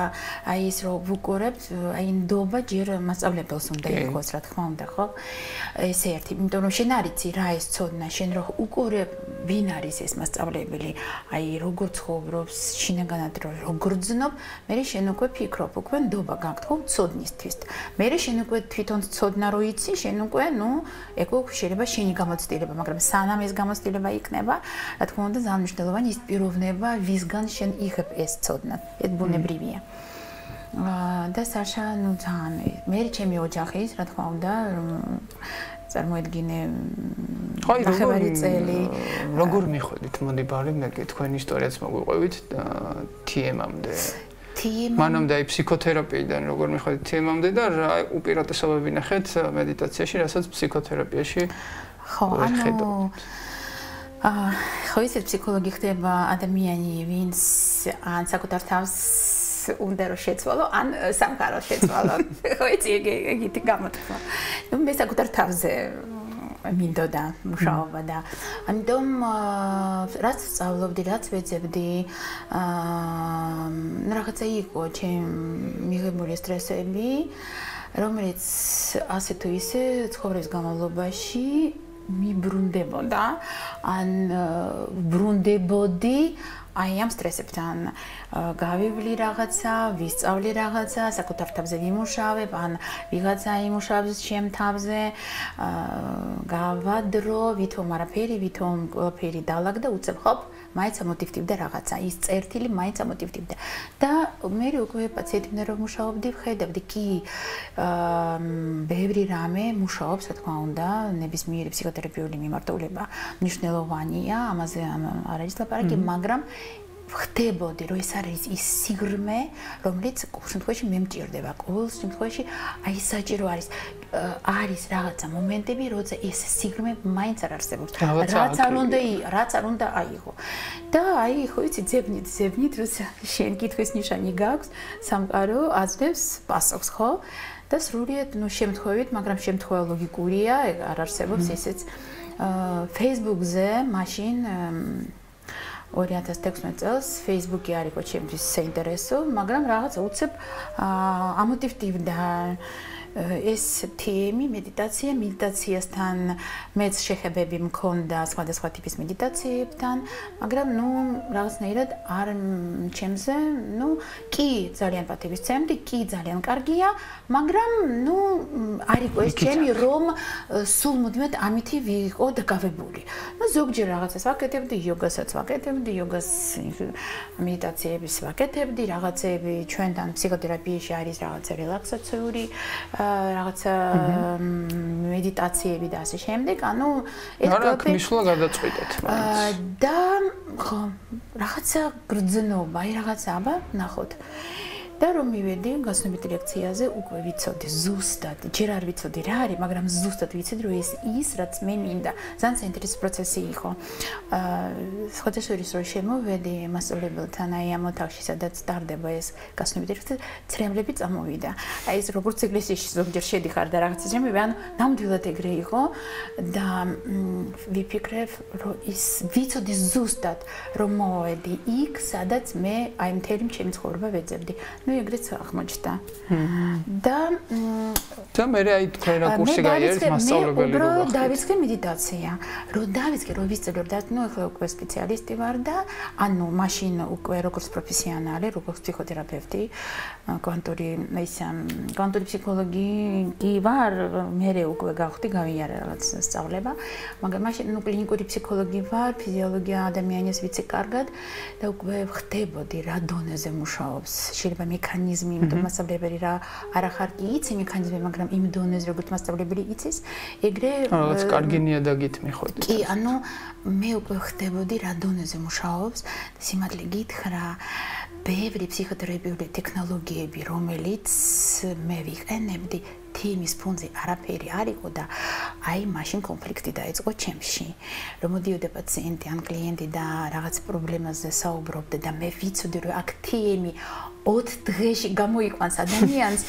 აი ის რომ ვუყურებთ, აი ნდობა ჯერ მასწავლებელს უნდა იყოს, რა თქმა უნდა, ხო? ეს ერთი, იმიტომ რომ შენ არ იცი რა ეს ცოდნა, შენ რო უყურებ, ვინ არის ეს მასწავლებელი, აი როგორ ცხოვრობს, შინაგანად როგორ გრძნობ, მე შენ უკვე ფიქრობ, უკვე ნდობა გაქვს, ხო, ცოდნისთვის. მე შენ უკვე თვითონ ცოდნა რო იცი, შენ უკვე, ნუ, ეგ შეიძლება შენი გამოცდილება, მაგრამ სანამ ეს გამოცდილება იქნება, რა თქმა უნდა, ძალიან მნიშვნელოვანი ის პიროვნება, ვისგან შენ იღებ ეს ცოდნა, ეს ბუნებრივია. და საშა, ნუ ძალიან, მე ჩემი ოჯახის, რა თქმა უნდა, წარმოედგინე ნახევარი წელი. როგორ მიხვედით, მოდი ბარი, მე თქვენი ისტორიაც მოგვიყვებით TM-მდე. მანამდე აი ფსიქოთერაპიიდან როგორ მიხვედით TM-მდე და რა უპირატესობები ნახეთ მედიტაციაში, რასაც ფსიქოთერაპიაში ხო, ანუ ხო ისეთ ფსიქოლოგი ხდება ადამიანი, ვინც ან საკუთარ თავს უნდა რომ შეცვალო, ან სამყაროს შეცვალო. ხო იცი, ეგეთი გამოთქვა. ნუ მე საკუთარ თავზე მინდოდა მუშაობა და ამიტომ რაც სწავლობდი, რაც ვეძებდი, რაღაცა იყო ჩემ მიღებული სტრესები, რომელიც ასე თუ ისე ცხოვრების განმავლობაში მიბრუნდებოდა, ან ბრუნდებოდი აი ამ სტრესებთან. გავივლი რაღაცა, ვისწავლი რაღაცა, საკუთარ თავზე ვიმუშავებ, ან ვიღაცა იმუშავებს ჩემ თავზე, გავადრო, ვითომ არაფერი, ვითომ ყველაფერი დალაგდა, უცებ ხოპ, მაინც ამოტივტივდა რაღაცა, ის წერტილი მაინც ამოტივტივდა. და მე უკვე პაციენტებთან რომ მუშაობდი, ვხედავდი კი ბევრი რამე მუშაობს, რა თქმა უნდა, ხდებოდი, რომ ეს არის ის სიღრმე, რომელიც ყოველ შემთხვევაში მე მჭირდება. ყოველ შემთხვევაში აი საჭირო არის რაღაცა მომენტები, როცა ეს სიღრმე მაინც არ არსებობს. რაც არ უნდა აიღო. და აი ხო იცი ძებნით, როცა შენ კითხვის ნიშანი გაქვს, სამყარო აძლევს პასუხს, ხო? და სრულიად შემთხვევით, მაგრამ შემთხვევა ლოგიკურია, არ არსებობს ესეც. Facebook-ზე მაშინ 2016 წელს Facebook-ი არ იყო ჩემთვის საინტერესო, მაგრამ რაღაც უცებ ამოტივტივდა ეს თემი მედიტაციასთან მეც შეხებები მქონდა სხვადასხვა ტიპის მედიტაციებთან, მაგრამ რაღაცნაირად არ ჩემზე, კი ძალიან პატივისცემდი, კი ძალიან კარგია, მაგრამ არ იყო ეს ჩემი რომ სულ მუდმივად ამითი ვიყო დაკავებული. ზოგჯერ რაღაცას ვაკეთებდი, იოგასაც ვაკეთებდი, იოგას მედიტაციების ვაკეთებდი, რაღაცები ჩვენთან ფსიქოთერაპიაში არის რაღაცა რელაქსაციური რაღაცა მედიტაციები და ასე შემდეგ, ეს ყველაფერი მისვლა გადაწყვიტეთ. და ხო, რაღაცა გრძნობა, რაღაცა ნახოთ. და რომ მივედი გასნობით ლექციაზე, უკვე ვიცოდი ზუსტად, ჯერ არ ვიცოდი რა არის, მაგრამ ზუსტად ვიცოდი, რომ ის რაც მე მინდა, ძალიან საინტერესო პროცესი იყო. სხვადასხვა რომ შემოვედი მასწავლებელთან, აი ამ ოთახში, სადაც ტარდება ეს გასნობით ლექცია, ცრემლები წამოვიდა. აი ეს როგორც ეკლესიაში ზოგჯერ შედიხარ და რაღაცა ძრემები, ნამდვილად ეგრე იყო და ვიფიქრებ, რომ ის ვიცოდი ზუსტად, რომ მოვედი იქ, სადაც მე აი მთელი ჩემი ცხოვრება ვეძებდი. ეგრეც აღმოჩნდა. და მე აი თქვენ რა კურსი გაიარეთ მასწავლებელი რო ვახდით. დავიწყე მედიტაცია. რომ ვისწავლე და ახლა უკვე სპეციალისტი ვარ და მაშინ უკვე როგორც პროფესიონალი, როგორც ფსიქოთერაპევტი, კვანტური ფსიქოლოგი კი ვარ, მე უკვე გავხდი გავიარე რაღაც სწავლება, მაგრამ მაშინ კლინიკური ფსიქოლოგი ვარ, ფიზიოლოგია ადამიანის ვიცი კარგად და უკვე ხდებოდი რა დონეზე მუშაობს. შეიძლება მექანიზმი, იმიტომ მასწავლებელი რა არახარ კი იცი მექანიზმი, მაგრამ იმ დონეზე როგორც მასწავლებელი იცის, ეგრე რაღაც კარგი ნიადაგით მიხვდით. კი, მე უკვე ხდებოდი რა დონეზე მუშაობს და სიმართლე გითხრა, ბევრი ფსიქოთერაპიული ტექნოლოგიები, რომელიც მე ვიყენებდი, თემის ფონზე არაფერი არ იყო და აი მაშინ კონფლიქტი დაიწყო ჩემში. რომ მოდიოდა პაციენტი ან კლიენტი და რაღაც პრობლემაზე საუბრობდა და მე ვიცოდი, რომ აქ თემი 4 დღეში გამოიყვანს ადამიანს,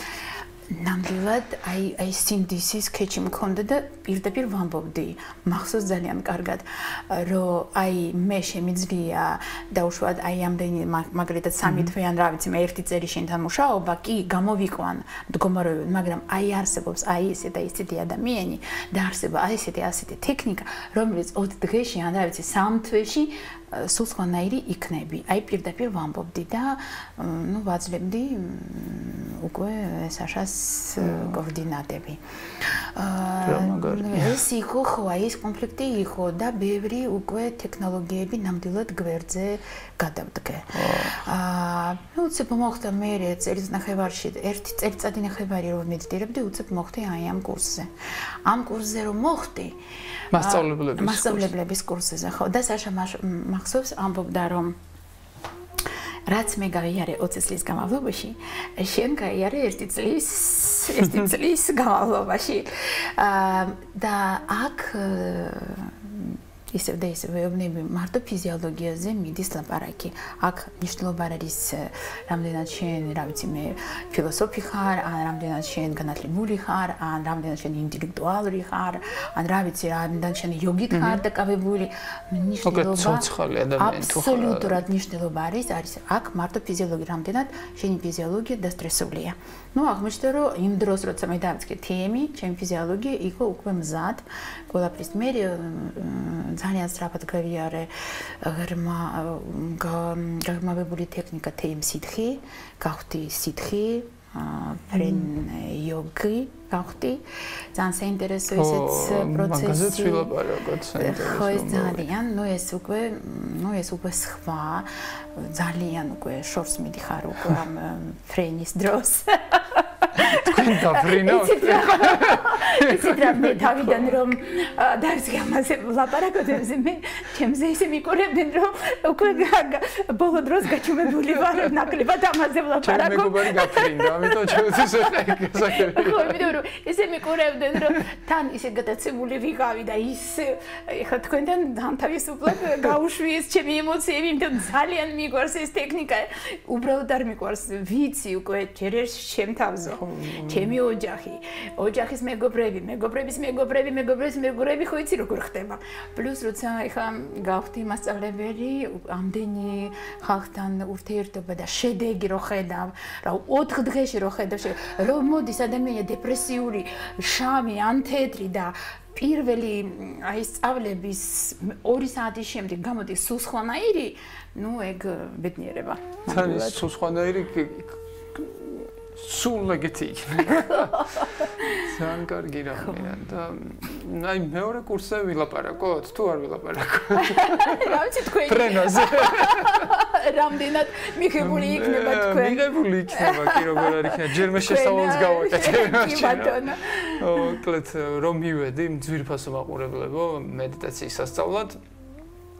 ნამდვილად აი სინდისის ქეჩი მქონდა და პირდაპირ ვამბობდი, მახსოვს ძალიან კარგად, რომ აი მე შემიძლია დაუშვათ აი ამდენი მაგალითად 3 თვე ან რა ვიცი მე 1 წელი შენთან მუშაობა, კი გამოვიყვან მდგომარეობა, მაგრამ აი არსებობს აი ესე და ისეთი ადამიანი და არსება აი ასეთი ტექნიკა, რომელიც 4 დღეში ან რა ვიცი 3 თვეში სულ სხვანაირი იქნები. აი პირდაპირ ვამბობდი და ვაძლევდი უკვე საშას კოორდინატები. ეს იყო ხო, აი ეს კონფლიქტი იყო და ბევრი უკვე ტექნოლოგიები ნამდვილად გვერდზე გადავდგე. უცებ მოხდა მე წელიწადნახევარში, 1 წელიწადნახევარი რომ მედიტირებდი, უცებ მოხდი აი ამ კურსზე. ამ კურსზე რომ მოხდი, მასწავლებლების კურსზე, ხო, და საშა მახსოვს ამბობდა რომ რაც მე გავიარე 20 წლის განმავლობაში, შენ გაიარე 1 წლის განმავლობაში. და აქ ისევ და ისევ ვეუბნები მარტო ფიზიოლოგიაზე მიდის ლაპარაკი. აქ მნიშვნელობა არის რამდენად შენ, რა ვიცი მე, ფილოსოფი ხარ, ან რამდენად შენ განათლებული ხარ, ან რამდენად შენ ინტელექტუალური ხარ, ან რა ვიცი, რამდენად შენ იოგით ხარ დაკავებული. მნიშვნელობა აბსოლუტურად მნიშვნელობა არის აქ მარტო ფიზიოლოგია, რამდენად შენი ფიზიოლოგია დასტრესულია. აღმოჩნდა რომ იმ დროს როცა მე დავიწყე თემი, ჩემი ფიზიოლოგია იყო უკვე მზად, ყველაფრის მე ძალიან სწრაფად გავიარე გაღრმავებული ტექნიკა თემ სითხი, გავხდი სითხი, ფრენ იოგი გავხდი. ძალიან საინტერესო ესეც პროცესი. მაგაზეც ვილაპარაკოთ საინტერესო. ხო, ეს ძალიან, ეს უკვე სხვა, ძალიან უკვე შორს მიდიხარ უკვე ამ ფრენის დროს. თქვენ დაფრინავთ. იცით რა მე თავიდან რომ დარსი ამაზე ლაპარაკობდებზე მე ჩემზე ისე მიყურებდნენ რომ უკვე ბოლო დროს გაჩუმებული ვარ ნაკლებად ამაზე ვლაპარაკობ. ჩემ მეგობარი გაფრინდა, ამიტომ ჩემთვის ესაკები. ხო, იმიტომ რომ ისე მიყურებდნენ რომ თან ისე გადაცემული ვიყავი და ის ეხლა თქვენთან თავისუფლად გაუშვი ეს ჩემი ემოციები, იმიტომ ძალიან მიყვარს ეს ტექნიკა. უბრალოდ არ მიყვარს ვიცი უკვე ჯერ ერთ ჩემ თავზე. ჩემი ოჯახის მეგობრები ხო იცი როგორ ხდება. პლუს როცა ეხლა გავხდი მასწავლებელი, ამდენი ხალხთან ურთიერთობა და შედეგი რო ხედავ, რა 4 დღეში რო ხედავ, რომ მოდის ადამიანი დეპრესიული, შავი ან თეთრი და პირველი აი სწავლების 2 საათის შემდეგ გამოდის სულ სხვანაირი, ნუ ეგ ბედნიერება. თან ის სულ სხვანაირი სულ ეგეთი იქნება. ძალიან კარგი რამეა და აი მეორე კურსზე ვილაპარაკოთ, თუ არ ვილაპარაკოთ. რა ვიცი თქვენ. ფრენაზე. რამდენად მიღებული იქნება თქვენ. მიღებული იქნება, კი როგორ არ იქნება. ჯერ მე შესწავლას გავაკეთებ. კი ბატონო. მოკლედ რომ მივედი ძვირფასო მაყურებლებო მედიტაციის სასწავლად.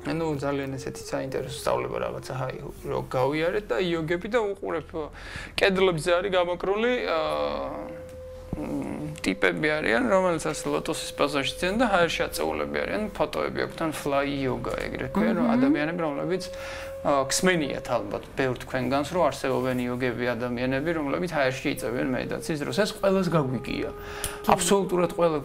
ანუ ძალიან ესეთი საინტერესო სწავლება რაღაცა ჰაი რო გავიარეთ და იოგები და უყურებ კედლებზე არის გამოკრული ტიპები არიან რომელსაც ლოტოსის პოზაში ძენ და ჰაერში აწეულები არიან ფოტოები აქვს თან fly yoga ეგრეთ ქვია რომ ადამიანები რომლებიც ქსმენიათ ალბათ ბევრ თქვენგანს რომ არსებობენ იოგები ადამიანები რომლებიც ჰაერში იწევენ მედიტაციის დროს ეს ყველას გაგვიგია აბსოლუტურად ყველა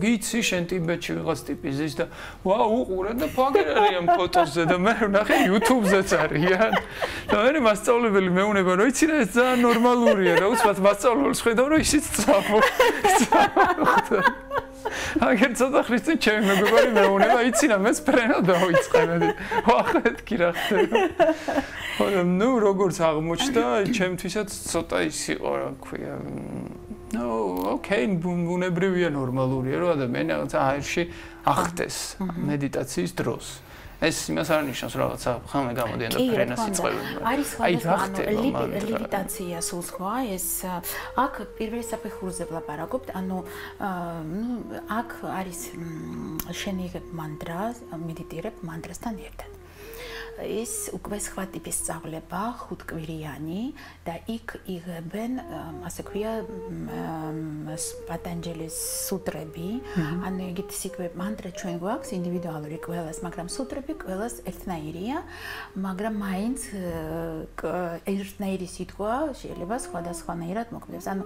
გიცი შენ ტიბეტში ვიღაც ტიპი ზის და ვაუ უყურე და ფაგერ არიან ფოტოზე და მე ვნახე YouTube-ზეც არიან და მე მასწავლებელი მეუნება რომ იცი რა ეს ძალიან ნორმალურია და უცბად მასწავლებელს ხედავ რომ ისიც წამო აგერ ცოტა ხნის წინ ჩემი მეგობარი მეუნება იცი რა მეც ფრენა დავიწყებდი ვახეთკი რა ხდება ნუ როგორც აღმოჩნდა ჩემთვისაც ცოტა ის იყო რა ქვია ნუ ოკეი ბუნებრივია ნორმალურია რომ ადამიანი რაღაცა აირში ახდეს მედიტაციის დროს ეს იმას არ ნიშნავს რაღაცა ხანმე გამოდიან და ფრენას იწყებენ. არის სხვადასხვა ლევიტაცია სულ სხვა ეს აქ პირველ საფეხურზე ვლაპარაკობთ, ანუ აქ არის შენ იღებ მანტრას, მედიტირებ მანტრასთან ერთად. ის უკვე სხვა ტიპის სწავლება, 5 კვირიანი და იქ იღებენ, ასე ქვია, პატანჯელის სუტრები, ანუ ეგეთ სიკვე მანტრა ჩვენ გვაქვს ინდივიდუალური ყველას, მაგრამ სუტრები ყველას ერთნაირია, მაგრამ მაინც ერთნაირი სიტყვა შეიძლება სხვადასხვანაირად მოქმედებს. ანუ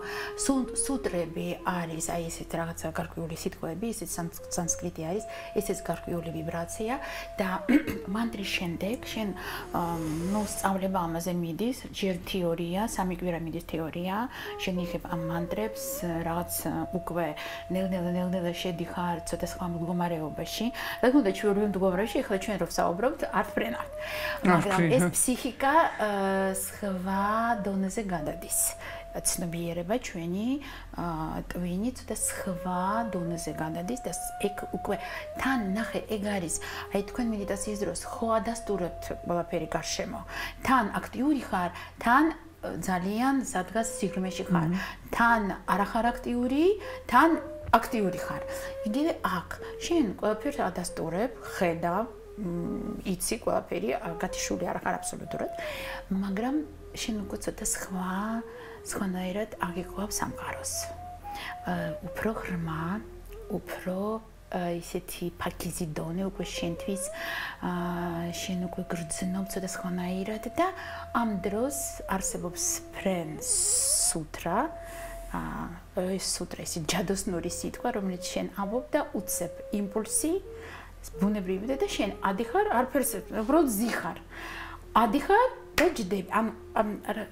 სუტრები არის აი ესეთ რაღაცა გარკვეული სიტყვები, ესეც სანსკრიტი არის, ესეც გარკვეული ვიბრაცია და მანტრის შემდეგ შენ ნუ სწავლება ამაზე მიდის, ჯერ თეორია, 3 კვირა მიდის თეორია, შენ იღებ ამ მანტრებს, რაღაც უკვე ნელ-ნელა შედიხარ ცოტა სხვა მდგომარეობაში. რა თქმა უნდა, ჩვენ მდგომარეობაში ახლა ჩვენ რო ვსაუბრობთ, არ ფრენავთ. მაგრამ ეს ფსიქიკა სხვა დონეზე გადადის. ცნობიერება ჩვენი ტვინი ცოტა სხვა დონეზე გადადის და ეგ უკვე თან ნახე ეგ არის აი თქვენ მედიტაციის დროს ხო ადასტურებთ ყველაფერი გარშემო თან აქტიური ხარ თან ძალიან სადღაც სიღრმეში ხარ თან არახარ აქტიური თან აქტიური ხარ იგივე აქ შენ ყველაფერს ადასტურებ ხედავ იცი ყველაფერი გათიშული არ ხარ აბსოლუტურად მაგრამ შენ უკვე ცოტა სხვანაირად აგიყვავს სამყაროს. უფრო ღრმა, უფრო ისეთი ფაქიზი დონე უკვე შენთვის შენ უკვე გრძნობ ცოტა სხვანაირად და ამ დროს არსებობს ფრენ სუტრა ეს სუტრა ის ჯადოსნური სიტყვა რომელიც შენ ამბობ და უცებ იმპულსი ბუნებრივია და შენ ადიხარ არაფერს უბრალოდ ზიხარ ადიხარ და ჯდები ამ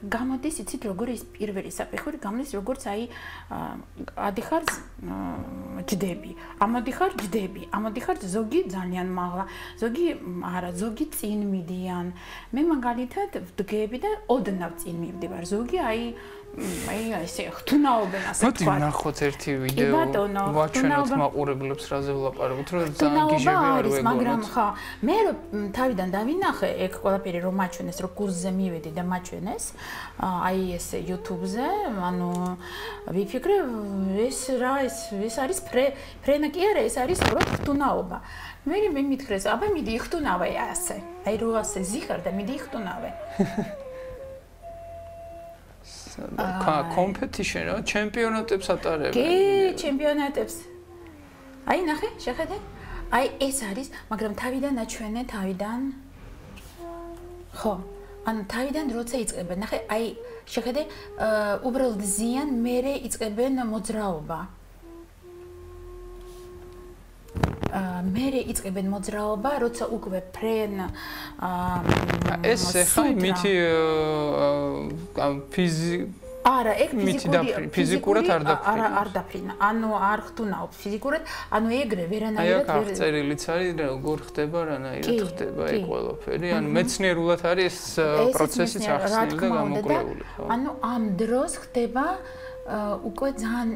გამოდის იცით როგორ ის პირველი საფეხური გამოდის როგორც აი ადიხარ ჯდები ამოდიხარ ჯდები ამოდიხარ ზოგი ძალიან მაღლა ზოგი არა ზოგი წინ მიდიან მე მაგალითად ვდგები და ოდნავ წინ მივდივარ ზოგი აი ესე ხთუნაობენ ასე თქვა. მოდი ნახოთ ერთი ვიდეო. ვაჩვენოთ მაყურებლებს რაზე ვლაპარაკობთ, რომ ძალიან გიჟები არ ვეგონოთ. მაგრამ ხა მე თავიდან დავინახე ეგ ყველაფერი რომ მაჩვენეს რომ კურსზე მივედი და ნაჩვენეს აი ეს YouTube-ზე ანუ ვიფიქრე ეს არის ფრენა კი არა ეს არის უბრალოდ ხტუნაობა მე მითხრეს აბა მიდი ხტუნავე ასე აი რო ასე ზიხარ და მიდი ხტუნავე competition რა ჩემპიონატებს ატარებენ კი ჩემპიონატებს აი ნახე შეხედე აი ეს არის მაგრამ თავიდან ნაჩვენე თავიდან ხო ანუ თავიდან როცა იწყებენ ნახე აი შეხედე უბრალოდ ზიან მერე იწყებენ მოძრაობა მერე იწყებენ მოძრაობა როცა უკვე ფრენ ეს ხა მითი არა, ეგ ფიზიკურად არ დაფრინა. არ დაფრინა. ანუ არ ხტუნაობ ფიზიკურად, ანუ ეგრე ვერანაირად აი აქ წერილიც არის, როგორ ხდება, რანაირად ხდება ეგ ყველაფერი. ანუ მეცნიერულად არის ეს პროცესიც ახსნილი და გამოკლებული, ხო? ანუ ამ დროს ხდება უკვე ძალიან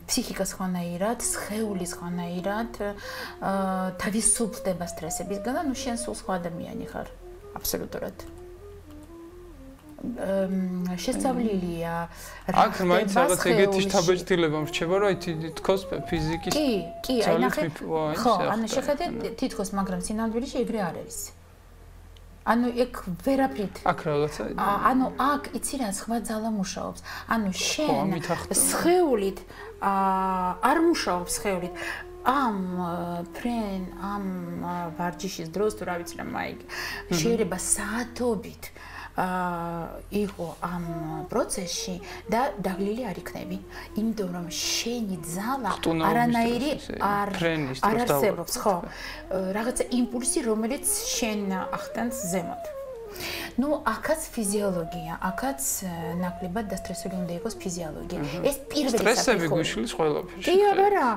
ფსიქიკას ხანაირად, სხეულის ხანაირად, თავისუფლდება სტრესებისგან, ანუ შენ სულ სხვა ადამიანი ხარ, აბსოლუტურად. შესწავლილია აქ მაინც რაღაც ეგეთი შთაბეჭდილება მრჩება რომ თითქოს ფიზიკის კი აი ნახე ხო ანუ შეხედე თითქოს მაგრამ სინამდვილეში ეგრე არ არის ანუ ეგ ვერაფრით აქ რაღაცა ანუ აქ იცი რა სხვა ძალა მუშაობს ანუ შენ სხეულით არ მუშაობს სხეულით ამ ფრენ ამ ვარჯიშის დროს თუ რა ვიცი რა მაიგ შეიძლება საათობით იყო ამ პროცესში და დაღლილი არ იქნები. იმიტომ რომ შენი ძალა არანაირი არ არსებობს, ხო? რაღაცა იმპულსი, რომელიც შენ ახდენს ზემოთ. Ну, აქაც ფიზიოლოგია, აქაც ნაკლებად დასტრესული უნდა იყოს ფიზიოლოგია. ეს პირველი სტრესები გვიშლის ყველაფერში. კი, აბარა.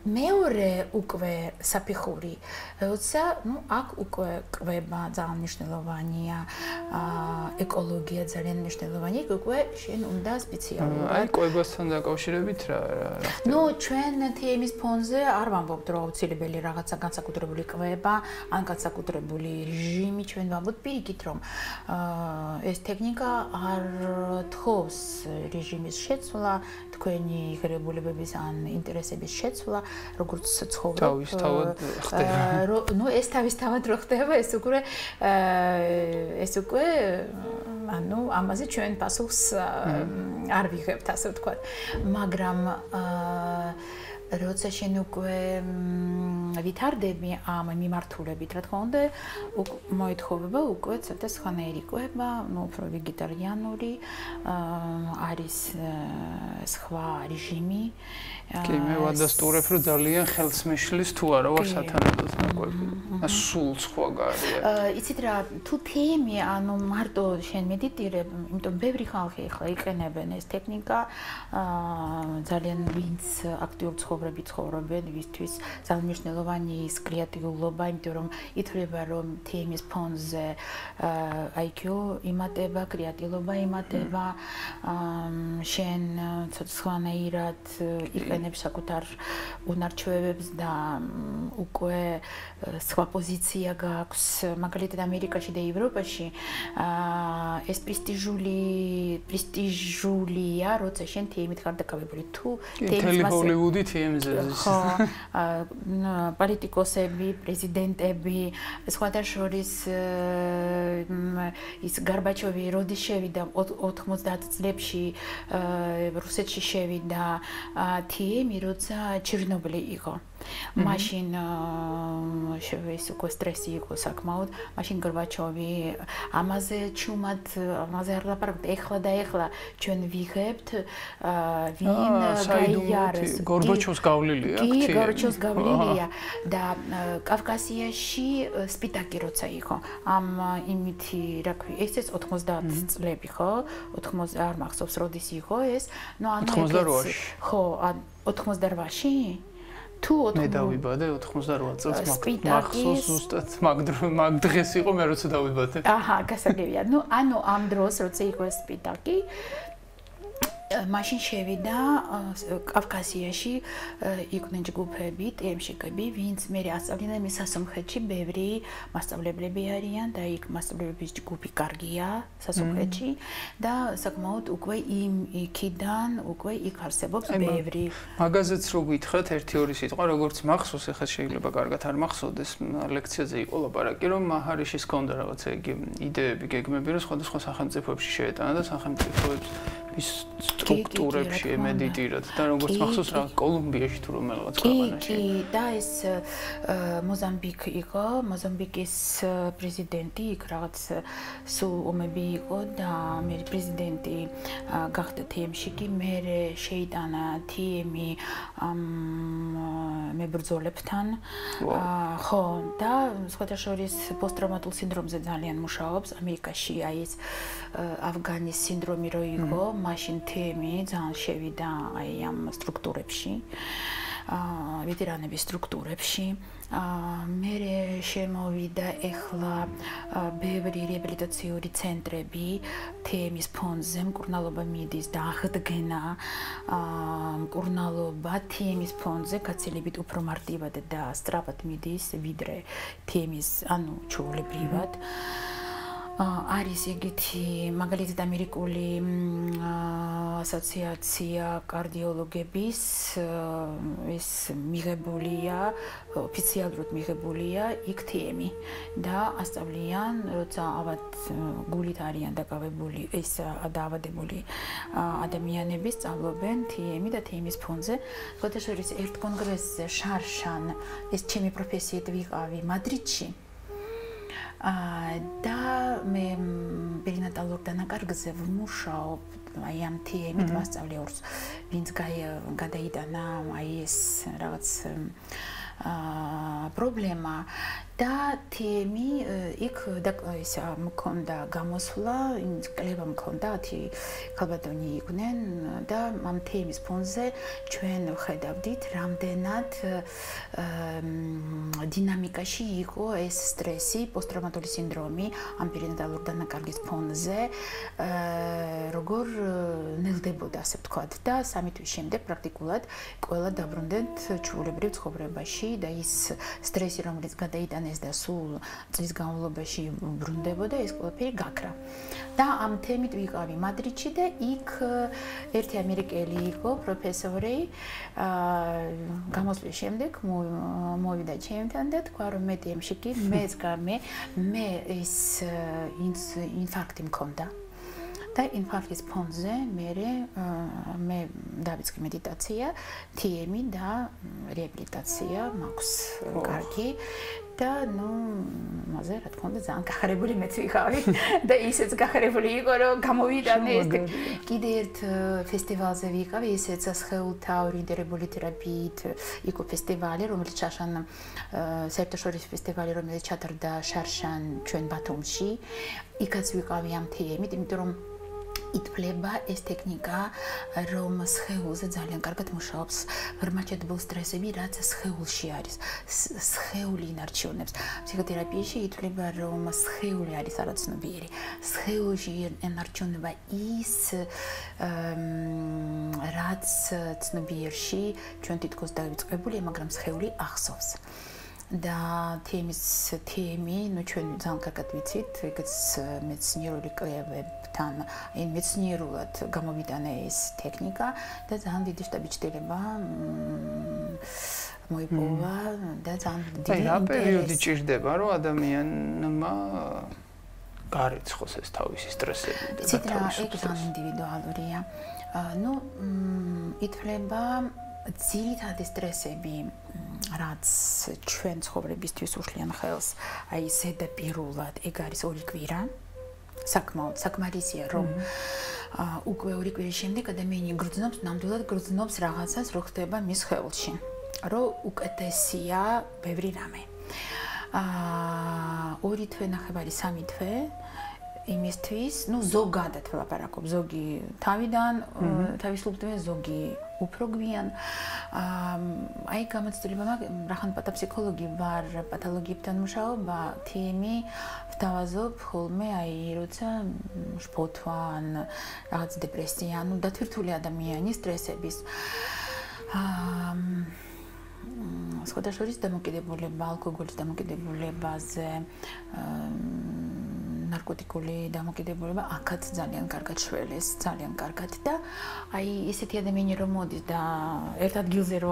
მეორე უკვე საფეხური, როცა, ну, აქ უკვე კვება ძალიან მნიშვნელოვანია, ეკოლოგია ძალიან მნიშვნელოვანია, უკვე შენ უნდა სპეციალურად. აი, კვებასთან დაკავშირებით რა ხდება? Ну, ჩვენ თემის ფონზე არ ვამბობთ, რომ აუცილებელი რაღაცა განსაკუთრებული კვება, ან განსაკუთრებული რეჟიმი ჩვენ ვამბობთ პირიქით, რომ ეს ტექნიკა არ თხოვს რეჟიმის შეცვლა, თქვენი ღირებულებების ან ინტერესების შეცვლა, როგორც ცხოვრობ. თავისთავად ხდება. Ну, ეს თავისთავად რო ხდება, ეს უკვე ანუ ამაზე ჩვენ პასუხს არ ვიღებთ, ასე ვთქვათ. მაგრამ როცა შენ უკვე ვითარდები ამ მიმართულებით, რა თქმა უნდა, მოეთხოვება უკვე ცოტა სხვანაირი კვება, ну, უფრო ვეგეტარიანული, არის სხვა რეჟიმი. კი, მე ვადასტურებ, რომ ძალიან ხელს მეშლის თუ არა ვარ სათანადოდ ნაკვები. სულ სხვა გარია. იცით რა, თუ თემი, ანუ მარტო შენ მედიტირებ, იმიტომ ბევრი ხალხი ახლა იყენებენ ეს ტექნიკა, ძალიან ვინც აქტიურ ცხოვრებით ცხოვრობენ, ვისთვის ძალიან მნიშვნელოვანი ის კრეატიულობა, იმიტომ რომ ითვლება, რომ თემის ფონზე IQ იმატება, კრეატიულობა იმატება, შენ ცოტა სხვანაირად იყენებს საკუთარ უნარჩვევებს და უკვე სხვა პოზიცია გაქვს, მაგალითად ამერიკაში და ევროპაში ეს პრესტიჟულია, როცა შენ თემით ხარ დაკავებული თუ თემის ჰოლივუდი თემზე ხო, პოლიტიკოსები, პრეზიდენტები, სხვათა შორის ის გარბაჩოვი როდის შევიდა 90 წლებში რუსეთში შევიდა თემი, როცა ჩერნობილი იყო. მაშინ ეს უკვე სტრესი იყო საკმაოდ, მაშინ გორბაჩოვი ამაზე ჩუმად, ამაზე არ ლაპარაკობთ, ეხლა ჩვენ ვიღებთ ვინ გაიარეს. გორბაჩოვს გავლილია აქ. კი, გორბაჩოვს გავლილია და კავკასიაში სპიტაკი როცა იყო. ამ იმითი, რა ქვია, ეს 90 წლები, ხო? 80 არ მახსოვს როდის იყო ეს. ნუ ანუ 88-ში. ხო, 88-ში? თუ მე დავიბადე 88 წელს მახსოვს ზუსტად მაგ დღეს იყო მე როცა დავიბადე. აჰა, გასაგებია. ნუ ანუ ამ დროს როცა იყო სპიტაკი მაშინ შევიდა კავკასიაში იყვნენ ჯგუფები, TMŠ-ები, ვინც მე ასწავლიან მე სასომხეთში ბევრი მასწავლებლები არიან და იქ მასწავლებლების ჯგუფი კარგია სასომხეთში და საკმაოდ უკვე იქიდან უკვე იქ არსებობს ბევრი. მაგაზეც რო გითხრათ ერთი ორი სიტყვა, როგორც მახსოვს, ეხლა შეიძლება კარგად არ მახსოვდეს, ლექციაზე იყო ლაპარაკი, რომ მაჰარიშის ჰქონდა რაღაცა იგი იდეები, გეგმები, რომ სხვადასხვა სახელმწიფოებში შეეტანა და სახელმწიფოებს ის სტრუქტურებში ემედიტირად და როგორც მახსოვს რა კოლუმბიაში თუ რომელიღაც ქვეყანაში. კი, და ეს მოზამბიკი იყო, მოზამბიკის პრეზიდენტი იქ რაღაც სულ ომები იყო და მე პრეზიდენტი გახდა TMŠ-ი, მე შეიტანა TM-ი მებრძოლებთან. ხო, და სხვადასხვა პოსტტრაუმატულ სინდრომზე ძალიან მუშაობს ამერიკაში, აი ეს ავგანის სინდრომი რო იყო მაშინ TM-ი ძალიან შევიდა აი ამ სტრუქტურებში, ვეტერანების სტრუქტურებში. მე შემოვიდა ეხლა ბევრი რეაბილიტაციური ცენტრები TM-ის ფონდზე, მკურნალობა მიდის დაახდგენა, მკურნალობა TM-ის ფონდზე გაცილებით უფრო მარტივად და სწრაფად მიდის ვიდრე TM-ის, ანუ ჩვეულებრივად. არის ეგეთი მაგალითად ამერიკული ასოციაცია კარდიოლოგების ეს მიღებულია ოფიციალურად მიღებულია იქ TM-ი და ასწავლიან როცა ავად გულით არიან დაკავებული ეს დაავადებული ადამიანები სწავლობენ TM-ი და TM-ის ფონდზე. სხვადასხვა ერთ კონგრესზე შარშან ეს ჩემი პროფესიით ვიყავი მადრიდში. და მე პერინატალურ დანაკარგზე ვმუშაობ აი ამ TM-ით მასწავლებლებს, ვინც გადაიტანა აი ეს რაღაც პრობლემა და TM-ი იქ ის მქონდა გამოსვლა, კლება მქონდა 10 ქალბატონი იყვნენ და ამ TM-ის ფონზე ჩვენ ვხედავდით რამდენად დინამიკაში იყო ეს სტრესი, პოსტტრაუმატული სინდრომი ამ პერინატალურ დანაკარგის ფონზე, როგორ ნელდებოდა, ასე ვთქვათ და 3 თვის შემდეგ პრაქტიკულად ყველა დაბრუნდეთ ჩვეულებრივ ცხოვრებაში და ის სტრესი, რომელიც გადაიტანეს და სულ წლის განმავლობაში ბრუნდებოდა, ეს ყველაფერი გაქრა. და ამ თემით ვიყავი მადრიდში და იქ ერთი ამერიკელი იყო პროფესორი, გამოსვლის შემდეგ მოვიდა ჩემთან და თქვა რომ მე TM-ში მე ის ინფარქტი მქონდა. და ინფარქტის ფონზე მე დავიწყე მედიტაცია, TM-ი და რეაბილიტაცია მაქვს კარგი და მასე რა თქმა უნდა ძალიან გახარებული მეც ვიყავი და ისეც გახარებული იყო რომ გამოვიდანე ეს კიდე ერთ ფესტივალზე ვიყავი, ისეც სხეულთა ორიენტირებული თერაპიით იყო ფესტივალი, რომელიც შარშან საერთაშორისო ფესტივალი, რომელიც ჩატარდა შარშან ჩვენ ბათუმში. იქაც ვიყავი ამ TM-ით, იმიტომ რომ ითვლება ეს ტექნიკა, რომ სხეულზე ძალიან კარგად მუშაობს ღრმაჩადებულ სტრესები, რაც სხეულში არის. სხეული ინარჩუნებს. ფსიქოთერაპიაში ითვლება, რომ სხეული არის არაცნობიერი. სხეულში ინარჩუნება ის, რაც ცნობიერში ჩვენ თითქოს დავიწყებული, მაგრამ სხეული ახსოვს. და TM-ი, ჩვენ ძალიან კარგად ვიცით, ეგეც მეცნიერული კვლევებთან, მეცნიერულად გამოვიტანა ეს ტექნიკა და ძალიან დიდი შტაბიჭდილება მოიპოვა და ძალიან დიდი რა პერიოდი ჭირდება, რომ ადამიანმა გარეცხოს ეს თავისი სტრესები და თავისი ეს ძალიან ინდივიდუალურია. ითვლება ძირითადი სტრესები, რაც ჩვენ ცხოვრებისთვის უშლიან ხელს, აი ზედაპირულად, ეგ არის 2 კვირა. საკმაოდ საკმარისია, რომ უკვე 2 კვირის შემდეგ ადამიანი გრძნობს, ნამდვილად გრძნობს რაღაცას, რო ხდება მის ხელში. რომ უკეთესია ბევრი რამე. 2 თვე ნახევარი, 3 თვე იმისთვის, ზოგადად ვლაპარაკობ, ზოგი თავიდან, თავისუფლდები, ზოგი უფრო გვიან. აი გამოცდილება რახან პათოფსიქოლოგი ვარ, პათოლოგიებთან მუშაობა, თემი ვთავაზობ ხოლმე აი როცა შფოთვა ან რაღაც დეპრესია, ანუ დათვირთული ადამიანის სტრესების სხვადასხვა დამოკიდებულება, ალკოგოლის დამოკიდებულებაზე, ნარკოტიკული დამოკიდებულება აქაც ძალიან კარგად შველეს, ძალიან კარგად და აი ესეთი ადამიანი რომ მოდის და ერთ ადგილზე რო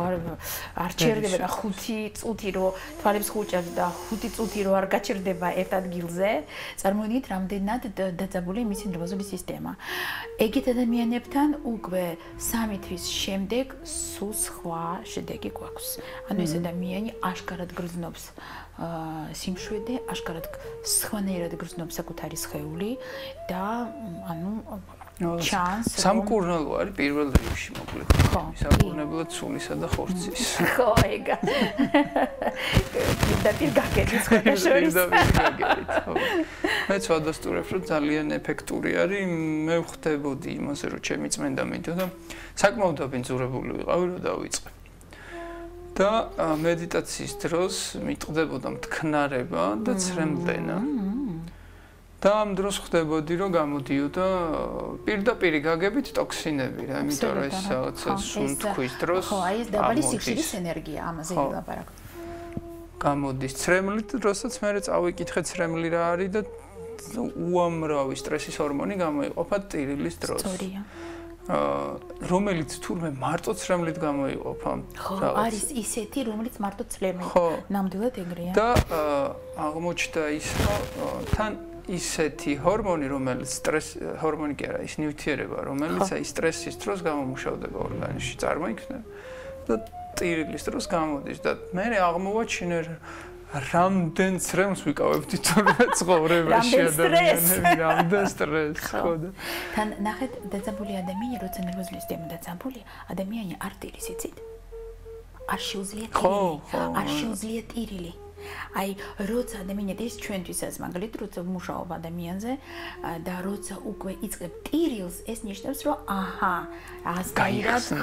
არ ჩერდება და 5 წუთი რო თვალებს ხუჭავს და 5 წუთი რო არ გაჩერდება ერთ ადგილზე, წარმოიდგინეთ რამდენად დაძაბული მისი ნერვოზული სისტემა. ეგეთ ადამიანებთან უკვე 3 თვის შემდეგ სულ სხვა შედეგი გვაქვს. ანუ ეს ადამიანი აშკარად გრძნობს სიმშვიდე, აშკარად სხვანაირად გრძნობს საკუთარი სხეული და ანუ ჩანს სამკურნალო არის პირველ რიგში მოკლედ. სამკურნებლად სულისა და ხორცის. ხო, ეგა. და პირგაგებით ხოდა შორის. მე ვადასტურებ, რომ ძალიან ეფექტური არის. მე ვხვდებოდი იმაზე, რომ ჩემი წმენდა მიდოდა. საკმაოდ დაბინძურებული ვიყავი, რომ დავიწყე. და მედიტაციის დროს მიტყდებოდა მტკნარება და ცრემლდენა. და ამ დროს ხვდებოდი, რომ გამოდიოდა პირდაპირ გაგებით ტოქსინები რა, იმიტომ რომ ეს რაღაცა სუნთქვის დროს ხო, აი ეს დაბალი სიხშირის ენერგია, ამაზე ვილაპარაკობ. გამოდის ცრემლით, როდესაც მე წავიკითხე ცრემლი რა არის და უამრავი სტრესის ჰორმონი გამოიყოფა ტირილის დროს. სწორია. რომელიც თურმე მარტო ცრემლით გამოიყოფა. ხო, არის ისეთი, რომელიც მარტო ცრემლით. ნამდვილად ეგრეა. და აღმოჩნდა ის, რომ თან ისეთი ჰორმონი, რომელიც სტრეს ჰორმონი კი არა, ის ნივთიერება, რომელიც აი სტრესის დროს გამომუშავდება ორგანიზმში, წარმოიქმნება და ტირილის დროს გამოდის და მე აღმოვაჩინე რამდენ ცრემლს ვიკავებდი თორემ ცხოვრებაში ადამიანები, რამდენ სტრესს ხო და თან ნახეთ დაძაბული ადამიანი, როცა ნერვოზული სისტემა დაძაბულია, ადამიანი არ ტირის იცით? არ შეუძლია ტირილი, არ შეუძლია ტირილი. აი, როცა ადამიანი ეს ჩვენთვისაც მაგალითად, როცა მუშაობ ადამიანზე და როცა უკვე იწყებ ტირილს, ეს ნიშნავს, რომ აჰა, რაღაცა გაიხსნა.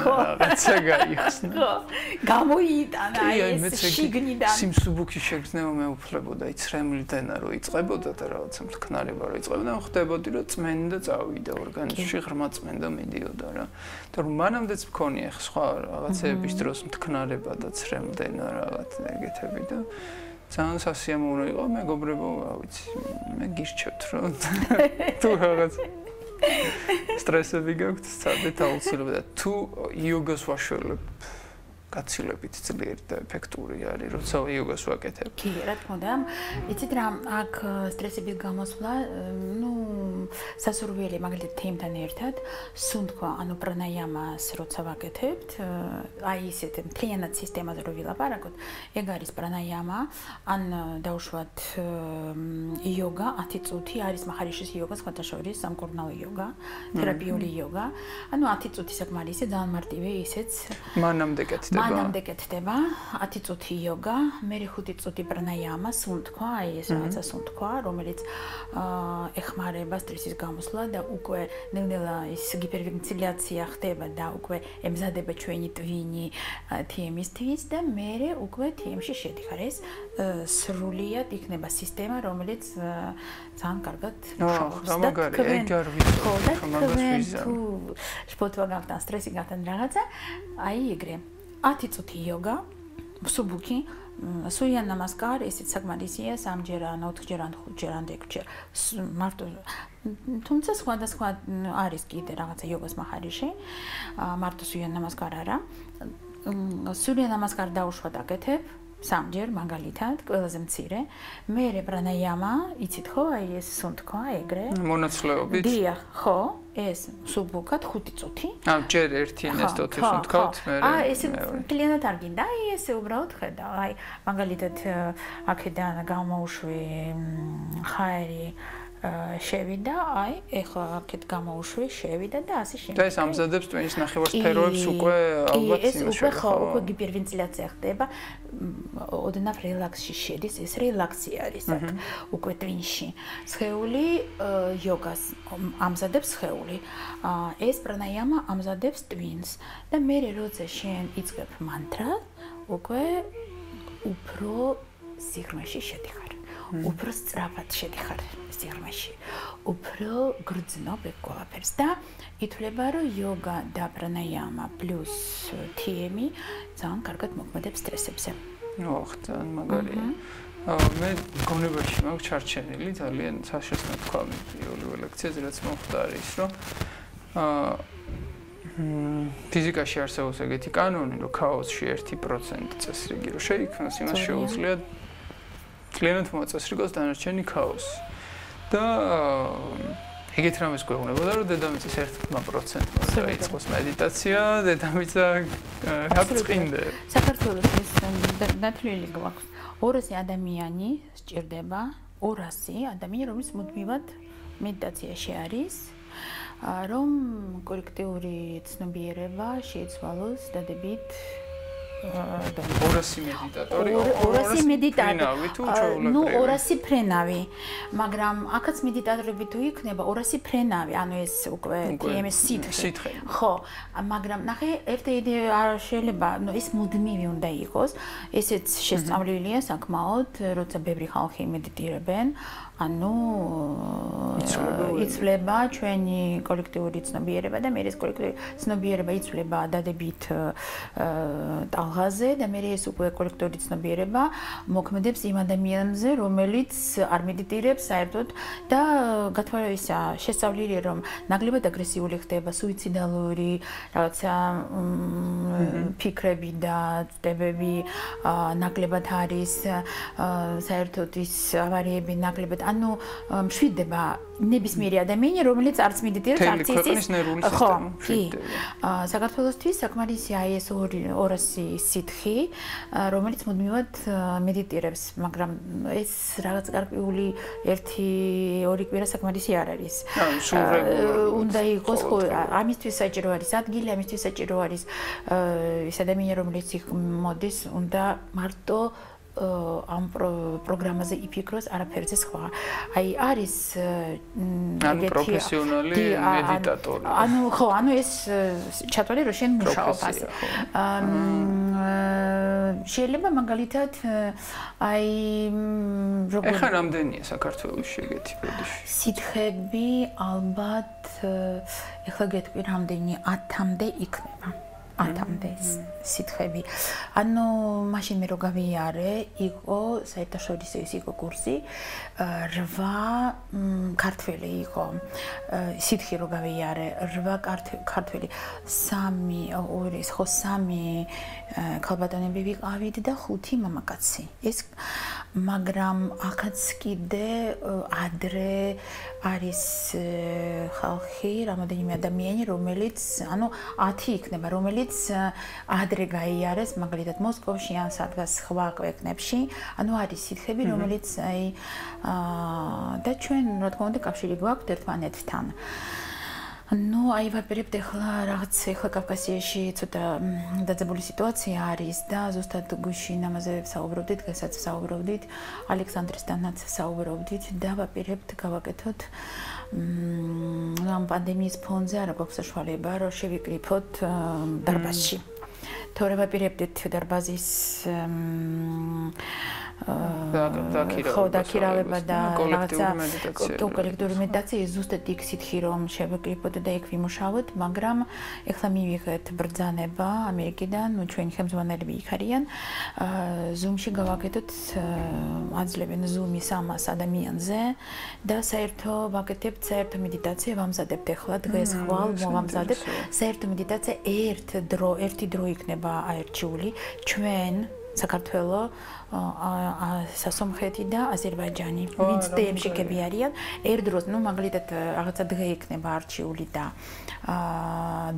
ხო, გამოიტანა ეს შიგნიდან. სიმსუბუქი შეგრძნება მეუფლებოდა, აი ცრემლდენა რო იწყებოდა და რაღაცა მტკნარება რო იწყებოდა, ხვდებოდი, რომ წმენდა წავიდა ორგანიზმში, ღრმა წმენდა მიდიოდა რა. და რომ მანამდეც მქონია სხვა რაღაცეების დროს მტკნარება და ცრემლდენა რაღაც ეგეთები და ძალიან სასიამოვნო იყო, მეგობრებო, რა ვიცი, მე გირჩევთ, რომ თუ რაღაც სტრესები გაქვთ, სცადეთ აუცილებლად და თუ იოგას ვაშველებ, გაცილებით ძლიერი და ეფექტური არის, როცა იოგას ვაკეთებ. კი, რა თქმა უნდა, იცით რა, აქ სტრესების გამოსვლა, ну, სასურველი მაგალითად თემთან ერთად, სუნთქვა, ანუ პრანაიამას როცა ვაკეთებთ, აი ისეთ მთლიანად სისტემაზე რო ვილაპარაკოთ, ეგ არის პრანაიამა, ან დავუშვათ იოგა, 10 წუთი არის მახარიშის იოგა, სხვათა შორის სამკურნალო იოგა, თერაპიული იოგა, ანუ 10 წუთი საკმარისი, ძალიან მარტივი ისეც. მანამდე კეთდება. მანამდე კეთდება 10 წუთი იოგა, მერე 5 წუთი პრანაიამა, სუნთქვა, აი ეს რაღაცა სუნთქვა, რომელიც ეხმარება სტრესის გამოსვლა და უკვე ნელ-ნელა ის გიპერვენტილაცია ხდება და უკვე ემზადება ჩვენი ტვინი TM-ისთვის და მერე უკვე TM-ში შედიხარ ეს სრულიად იქნება სისტემა, რომელიც ძალიან კარგად მუშაობს. და ეგ არ ვიცი. ხო, და თქვენ თუ შფოთვა გაქვთ ან სტრესი გაქვთ ან რაღაცა, აი ეგრე 10 წუთი იოგა, სუბუქი, სურია ნამასკარ, ესეც საკმარისია 3-ჯერ ან 4-ჯერ ან 5-ჯერ ან 6-ჯერ. მარტო თუმცა სხვადასხვა არის კიდე რაღაცა იოგას მახარიში. მარტო სურია ნამასკარ არა. სურია ნამასკარ დაუშვათ აკეთებ 3-ჯერ მაგალითად, ყველაზე მცირე. მერე პრანაიამა, იცით ხო, აი ეს სუნთქვა ეგრე. მონაცვლეობით. დიახ, ხო, ეს სუბუქად 5 წუთი. ჯერ ერთი ინესტოთი სუნთქავთ, მერე. ეს მთლიანად არ გინდა, აი ესე უბრალოდ ხედავ, აი მაგალითად აქედან გამოვშვი ხაერი შევიდა, აი, ეხლა აქეთ გამოუშვი, შევიდა და ასე შემდეგ. და ეს ამზადებს ტვინის ნახევარსფეროებს უკვე ალბათ უკვე ხო, უკვე გიპერვენტილაცია ხდება, ოდნავ რელაქსში შედის, ეს რელაქსი არის აქ, უკვე ტვინში. სხეული იოგას ამზადებს სხეული. ეს პრანაიამა ამზადებს ტვინს და მე როცა შენ იწყებ მანტრა, უკვე უფრო სიღრმეში შედიხარ. უფრო სწრაფად შედიხარ სიღრმეში. უფრო გრძნობ ეგ ყველაფერს და ითვლება, რომ იოგა და პრანაიამა პლუს TM ძალიან კარგად მოქმედებს სტრესებზე. ძალიან მაგარია. მე გონებაში მაქვს ჩარჩენილი ძალიან საშეცნო თქვა პირველ ლექციაზე რაც მოხდა არის, რომ ფიზიკაში არსებობს ეგეთი კანონი, რომ ქაოსში 1% წესრიგი რო შეიქმნას, იმას შეუძლია კლიანტ მოაწესრიგოს დანარჩენი ქაოსი. და ეგეთ რამეს გვეუბნებოდა, რომ დედამიწის 1% დაიწყოს მედიტაცია, დედამიწა გაწყვინდა. საქართველოს ეს დათვლილი გვაქვს. 200 ადამიანი სჭირდება, 200 ადამიანი, რომელიც მუდმივად მედიტაციაში არის, რომ კოლექტიური ცნობიერება შეიცვალოს დადებით 200 მედიტატორი, 200 მედიტატორი, ну 200 ფრენავი, მაგრამ აქაც მედიტატორები თუ იქნება 200 ფრენავი, ანუ ეს უკვე TMS სითხე. ხო, მაგრამ ნახე, ერთი იდეა არ შეიძლება, ну ეს მუდმივი უნდა იყოს, ესეც შესწავლილია საკმაოდ, როცა ბევრი ხალხი მედიტირებენ. ანუ იცვლება ჩვენი კოლექტიური ცნობიერება და მე ეს კოლექტიური ცნობიერება იცვლება დადებით ტალღაზე და მე ეს უკვე კოლექტიური ცნობიერება მოქმედებს იმ ადამიანზე, რომელიც არ მედიტირებს საერთოდ და გათვალისწინებია შესწავლილია, რომ ნაკლებად აგრესიული ხდება, სუიციდალური რაღაცა ფიქრები და ცდებები ნაკლებად არის, საერთოდ ის ავარიები ნაკლებად ანუ მშვიდდება ნებისმიერი ადამიანი, რომელიც არც მედიტირებს, არც იცის. ხო, კი. საქართველოსთვის საკმარისია ეს 200 სითხი, რომელიც მუდმივად მედიტირებს, მაგრამ ეს რაღაც გარკვეული 1-2 კვირა საკმარისი არ არის. უნდა იყოს, ხო, ამისთვის საჭირო არის ადგილი, ამისთვის საჭირო არის ეს ადამიანი, რომელიც იქ მოდის, უნდა მარტო ამ პროგრამაზე იფიქროს არაფერზე სხვა. აი არის ანუ პროფესიონალი მედიტატორი. ანუ ხო, ანუ ეს ჩათვალე რომ შენ მუშაობ ასე. შეიძლება მაგალითად აი როგორ ეხლა რამდენია საქართველოში ეგეთი ბოდიში? სითხები ალბათ ეხლა გეტყვი რამდენი 10-მდე იქნება. 10-მდე სითხები. ანუ მაშინ მე რო გავიარე, იყო საერთაშორისო ის იყო კურსი, 8 ქართველი იყო. სითხი რო გავიარე, 8 ქართველი, 3 ქალბატონები ვიყავით და 5 მამაკაცი. ეს მაგრამ ახაც კიდე ადრე არის ხალხი, რამოდენიმე ადამიანი, რომელიც, ანუ 10 იქნება, რომელიც ადრე გაიარეს, მაგალითად მოსკოვში ან სადღაც სხვა ქვეყნებში, ანუ არის სითხები, რომელიც აი და ჩვენ რა თქმა უნდა კავშირი გვაქვს ერთმანეთთან. ну, აი ვაპირებთ ახლა რაღაც ახლა კავკასიაში ცოტა დაძაბული სიტუაცია არის და ზუსტად გუშინ ამაზე საუბრობდით, დღესაც საუბრობდით, ალექსანდრისთანაც საუბრობდით და ვაპირებთ გავაკეთოთ ამ პანდემიის ფონზე არა გვაქვს საშუალება, რომ შევიკრიფოთ დარბაზში. თორე ვაპირებდით დარბაზის დაქირავება და რაღაცა კოლექტიური მედიტაცია ზუსტად იქ სითხი რომ შევეკრიფოთ და იქ ვიმუშავოთ, მაგრამ ეხლა მივიღეთ ბრძანება ამერიკიდან, ну ჩვენი ხელმძღვანელები იქ არიან. Zoom-ში გავაკეთოთ აძლევენ Zoom-ი 300 ადამიანზე და საერთო ვაკეთებთ საერთო მედიტაცია, ვამზადებთ ეხლა დღეს ხვალ მოვამზადებთ საერთო მედიტაცია ერთი დრო იქნება აერჩიული ჩვენ საქართველო, სასომხეთი და აზერბაიჯანი. ვინც ტემში კები არიან, ერთდროს, ну, მაგალითად, რაღაცა დღე იქნება არჩეული და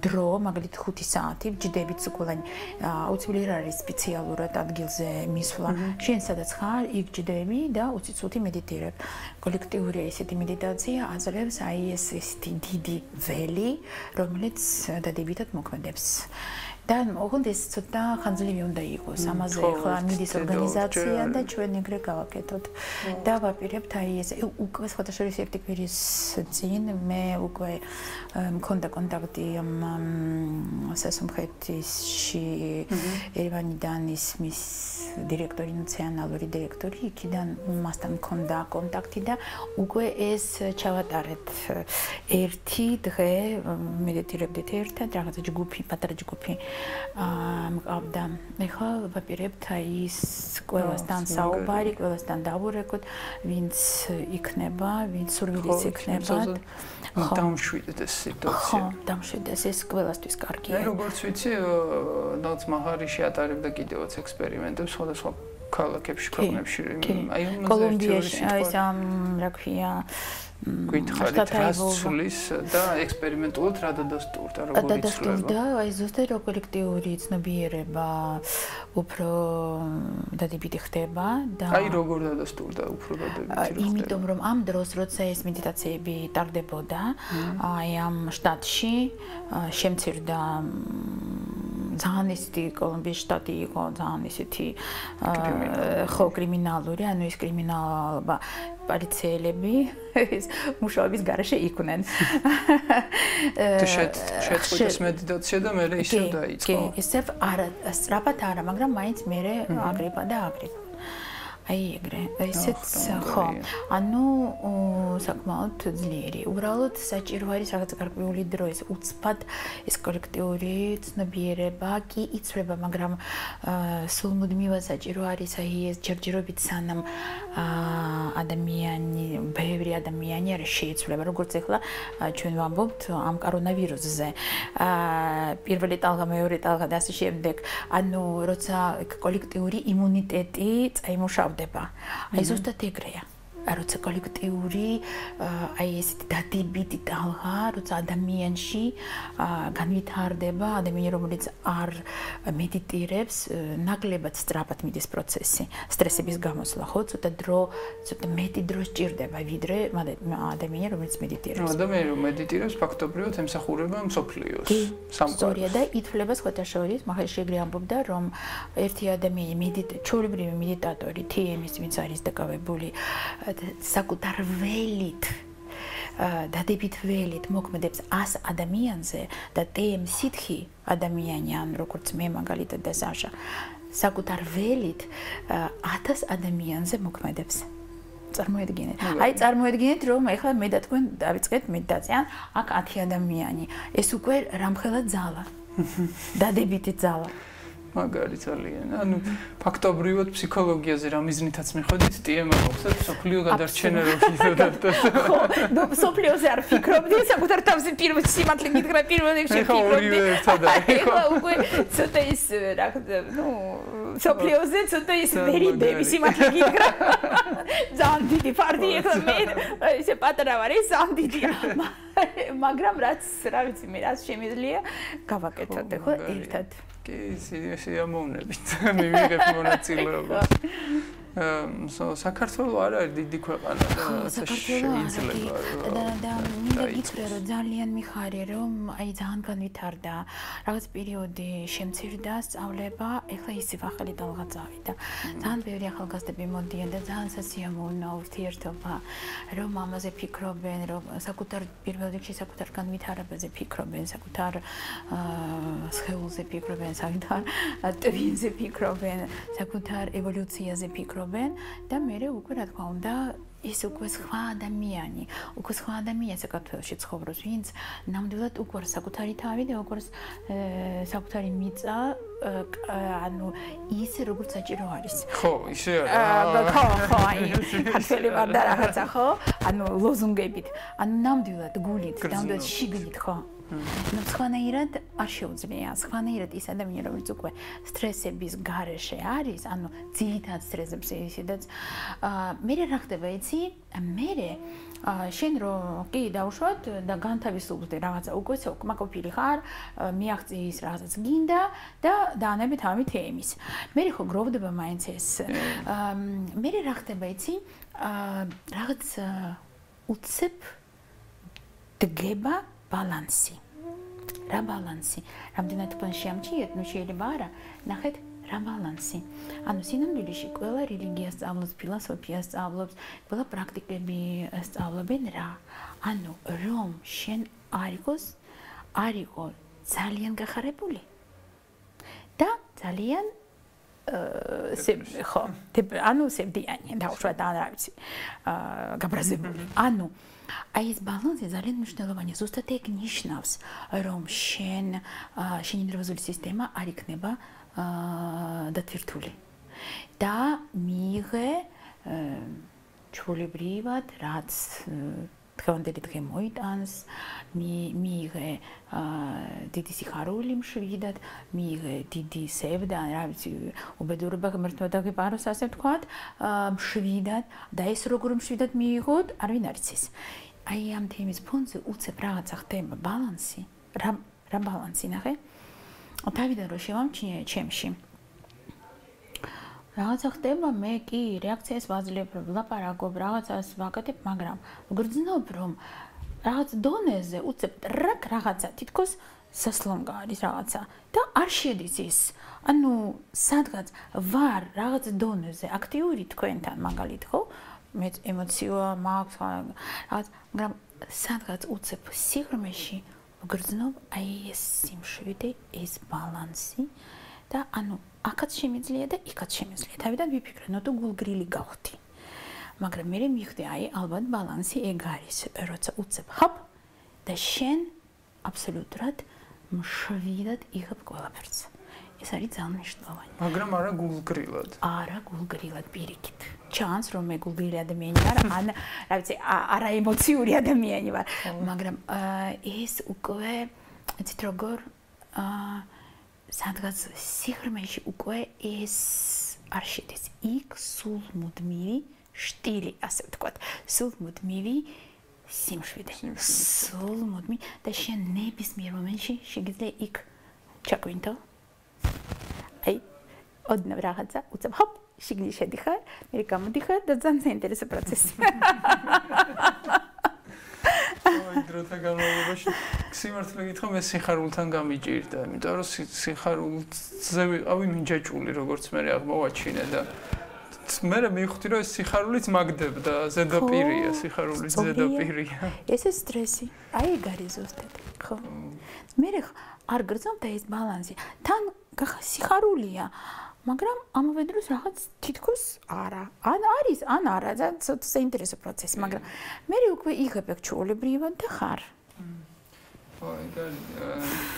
დრო, მაგალითად 5 საათი, ჯდებით სკოლანი. აუცილებლად არის სპეციალურად ადგილზე მისვლა. შენ სადაც ხარ, იქ ჯდები და უციცუთი მედიტირებ. კოლექტიური ესეთი მედიტაცია აძლევს აი ესეთი დიდი ველი, რომელიც დადებითად მოქმედებს. და ოღონდ ეს ცოტა ხანძლივი უნდა იყოს. ამაზე ახლა მიდის ორგანიზაცია და ჩვენ ეგრე გავაკეთოთ. და ვაპირებთ აი ეს უკვე სხვადასხვა ერთი კვირის წინ მე უკვე მქონდა კონტაქტი სასომხეთში ერევანიდან ისმის დირექტორი, ნაციონალური დირექტორი, იქიდან მასთან მქონდა კონტაქტი და უკვე ეს ჩავატარეთ ერთი დღე მედიტირებდით ერთად, რაღაცა ჯგუფი, პატარა ჯგუფი მყავდა. ეხლა ვაპირებთ აი ის ყველასთან საუბარი, quelastan დავურეკოთ, ვინც იქნება, ვინც სურვილის იქნება. დამშვიდეთ ეს სიტუაცია. ხო, დამშვიდეს, ეს ყველასთვის კარგია. მე როგორც ვიცი, დაც მაჰარიში ატარებდა კიდევაც ექსპერიმენტებს სხვადასხვა ქალაქებში, ქვეყნებში. აი კოლუმბიაში, აი რა ქვია, გითხარით რას ცulis და ექსპერიმენტულად რა დადასტურდა, როგორ იცვლება? აი ზუსტად რო კოლექტიური ცნობიერება უფრო დადებითი ხდება და აი როგორ დადასტურდა უფრო დადებითი ხდება? იმიტომ რომ ამ დროს როცა ეს მედიტაციები ტარდებოდა, აი ამ შტატში შემცირდა ძალიან ისეთი კოლუმბიის შტატი იყო ძალიან ისეთი ხო კრიმინალური, ანუ ეს კრიმინალობა პოლიციელები ეს მუშაობის გარეშე იყვნენ. შეწყვიტეს მედიტაცია და მე ისევ დაიწყო. კი, ისევ არა, სწრაფად არა, მაგრამ მაინც მე აგრება და აგრება. აი ეგრე, ესეც ხო. ანუ საკმაოდ ძლიერი. უბრალოდ საჭირო არის რაღაც გარკვეული დრო, ეს უცბად ეს კოლექტიური ცნობიერება კი იცვლება, მაგრამ სულ მუდმივად საჭირო არის აი ეს ჯერჯერობით სანამ ადამიანი, ბევრი ადამიანი არ შეიცვლება, როგორც ახლა ჩვენ ვამბობთ ამ კორონავირუსზე. პირველი ტალღა, მეორე ტალღა და ასე შემდეგ. ანუ როცა კოლექტიური იმუნიტეტი წაიმუშავდება. აი ზუსტად ეგრეა. როცა კოლექტიური აი ესეთი დადებითი ტალღა, როცა ადამიანში განვითარდება, ადამიანი რომელიც არ მედიტირებს, ნაკლებად სწრაფად მიდის პროცესი, სტრესების გამოსვლა, ხო, ცოტა მეტი დრო სჭირდება, ვიდრე ადამიანი რომელიც მედიტირებს. ადამიანი რომ მედიტირებს, ფაქტობრივად ემსახურება მსოფლიოს სამყაროს. სწორია და ითვლება სხვათა შორის, მაგალითად შეგრე ამბობდა, რომ ერთი ადამიანი ჩვეულებრივი მედიტატორი, TM-ის ვინც არის დაკავებული საკუთარ ველით დადებით ველით მოქმედებს 100 ადამიანზე და TM სითხი ადამიანი ან როგორც მე მაგალითად და საშა საკუთარ ველით 1000 ადამიანზე მოქმედებს. წარმოედგინეთ. აი წარმოედგინეთ რომ ეხლა მე და თქვენ დავიწყეთ მედიტაცია, აქ 10 ადამიანი. ეს უკვე რამხელა ძალა. დადებითი ძალა. მაგარი ძალიან. ანუ ფაქტობრივად ფსიქოლოგიაზე რა მიზნითაც მიხვედით, TM-მა მოხსნათ, სოფლიო გადარჩენა რო გიზოდათ. ხო, ნუ სოფლიოზე არ ფიქრობდი, საკუთარ თავზე პირველ სიმართლე გითხრა პირველ რიგში ფიქრობდი. ეხლა უკვე ცოტა ის რა, ნუ სოფლიოზე ცოტა ის ვერიდები სიმართლე გითხრა. ძალიან დიდი ფარდი ეხლა მე ესე პატარა ვარ, ეს ძალიან დიდია. მაგრამ რაც რა ვიცი მე რაც შემიძლია გავაკეთოთ ხო ერთად. კი, სიამოვნებით. მივიღებ მონაწილეობას. საქართველო არ არის დიდი ქვეყანა და შეიძლება და მინდა გითხრა რომ ძალიან მიხარია რომ აი ძალიან განვითარდა რაღაც პერიოდი შემცირდა სწავლება, ეხლა ისევ ახალი ტალღა წავიდა. ძალიან ბევრი ახალგაზრდები მოდიან და ძალიან სასიამოვნო ურთიერთობა, რომ ამაზე ფიქრობენ, რომ საკუთარ პირველ რიგში საკუთარ განვითარებაზე ფიქრობენ, საკუთარ სხეულზე ფიქრობენ, საკუთარ ტვინზე ფიქრობენ, საკუთარ ევოლუციაზე ფიქრობენ. და მე უკვე რა თქმა უნდა ის უკვე სხვა ადამიანი საქართველოში ცხოვრობს, ვინც ნამდვილად უკვე საკუთარი თავი და უკვე საკუთარი მიწა ანუ ისე როგორც საჭირო არის. ხო, ისე არის. ხო, აი ქართველი ვარ და რაღაცა ხო? ანუ ლოზუნგებით. ანუ ნამდვილად გულით, ნამდვილად შიგნით ხო? ნუ სხვანაირად არ შეუძლია. სხვანაირად ის ადამიანი, რომელიც უკვე სტრესების გარეშე არის, ანუ ძირითად სტრესებს ისედაც მე რა ხდება იცი? მე შენ რო კი დავუშვათ და განთავისუფლდე რაღაცა უკვე უკმაყოფილი ხარ, მიაღწიის რაღაცას გინდა და დაანებით ამით ემის. მე ხო გროვდება მაინც ეს. მე რა ხდება იცი? რაღაც უცებ დგება ბალანსი. რა ბალანსი? რამდენად პლანში ამჩიეთ, ნუ შეიძლება არა, ნახეთ რა ბალანსი. ანუ სინამდვილეში ყველა რელიგიას სწავლობს, ფილოსოფიას სწავლობს, ყველა პრაქტიკები სწავლობენ რა. ანუ რომ შენ არ იყო ძალიან გახარებული და ძალიან ხო, ანუ სევდიანი, დავუშვათ ან რა ვიცი, გაბრაზებული. ანუ აი ეს ბალანსი ძალიან მნიშვნელოვანია. ზუსტად ეგ ნიშნავს, რომ შენი ნერვოზული სისტემა არ იქნება დათვირთული. და მიიღე ჩვეულებრივად, რაც დღევანდელი დღე მოიტანს, მიიღე დიდი სიხარული მშვიდად, მიიღე დიდი სევდა, რა ვიცი, უბედურება ღმერთმა დაგეპაროს, ასე ვთქვათ, მშვიდად და ეს როგორ მშვიდად მიიღოთ, არ ვინ არის ის. აი ამ თემის ფონზე უცებ რაღაცა ხდება ბალანსი, რა ბალანსი ნახე? თავიდან რო შევამჩნიე ჩემში. რაღაცა ხდება, მე კი რეაქციას ვაძლევ, ვლაპარაკობ, რაღაცას ვაკეთებ, მაგრამ გრძნობ, რომ რაღაც დონეზე უცებ ტრაკ რაღაცა თითქოს სასლომგა არის რაღაცა და არ შედის ის. ანუ სადღაც ვარ რაღაც დონეზე აქტიური თქვენთან მაგალითად, ხო? მე ემოციაა მაქვს რაღაც, მაგრამ სადღაც უცებ სიღრმეში გრძნობ აი ეს სიმშვიდე, ეს ბალანსი და ანუ აქაც შემიძლია და იქაც შემიძლია. თავიდან ვიფიქრე, ნუ თუ გულგრილი გავხდი. მაგრამ მე მივხვდი, აი ალბათ ბალანსი ეგ არის, როცა უცებ ჰოპ და შენ აბსოლუტურად მშვიდად იღებ ყველაფერს. ეს არის ძალიან მნიშვნელოვანი. მაგრამ არა გულგრილად. არა გულგრილად პირიქით. ჩანს რომ მე გულგრილი ადამიანი ვარ, ან რა ვიცი, არა ემოციური ადამიანი ვარ, მაგრამ ეს უკვე იცით როგორ სადღაც სიღრმეში უკვე ეს არ შედის. იქ სულ მუდმივი შტილი, ასე ვთქვათ, სულ მუდმივი სიმშვიდე. სულ მუდმივი და შენ ნებისმიერ მომენტში შეგიძლია იქ ჩაგვინდო. აი, ოდნავ რაღაცა, უცებ ჰოპ, შიგნით შედიხარ, მე გამოდიხარ და ძალიან საინტერესო პროცესი. აი, დროთა განმავლობაში სიმართლე გითხრა, მე სიხარულთან გამიჭირდა, იმიტომ რომ სიხარულზე ვიყავი მინჯაჭული, როგორც მე აღმოვაჩინე და მე მივხვდი, რომ ეს სიხარულიც მაგდებდა, ზედაპირია, სიხარულიც ზედაპირია. ეს სტრესი, აი ეგ არის ზუსტად, ხო. მე არ გრძნობ და ეს ბალანსი. თან სიხარულია, მაგრამ ამავე დროს რაღაც თითქოს არა. ან არის, ან არა, და ცოტა საინტერესო პროცესი, მაგრამ მე უკვე იღებ ეგ ჩვეულებრივად და ხარ. აი და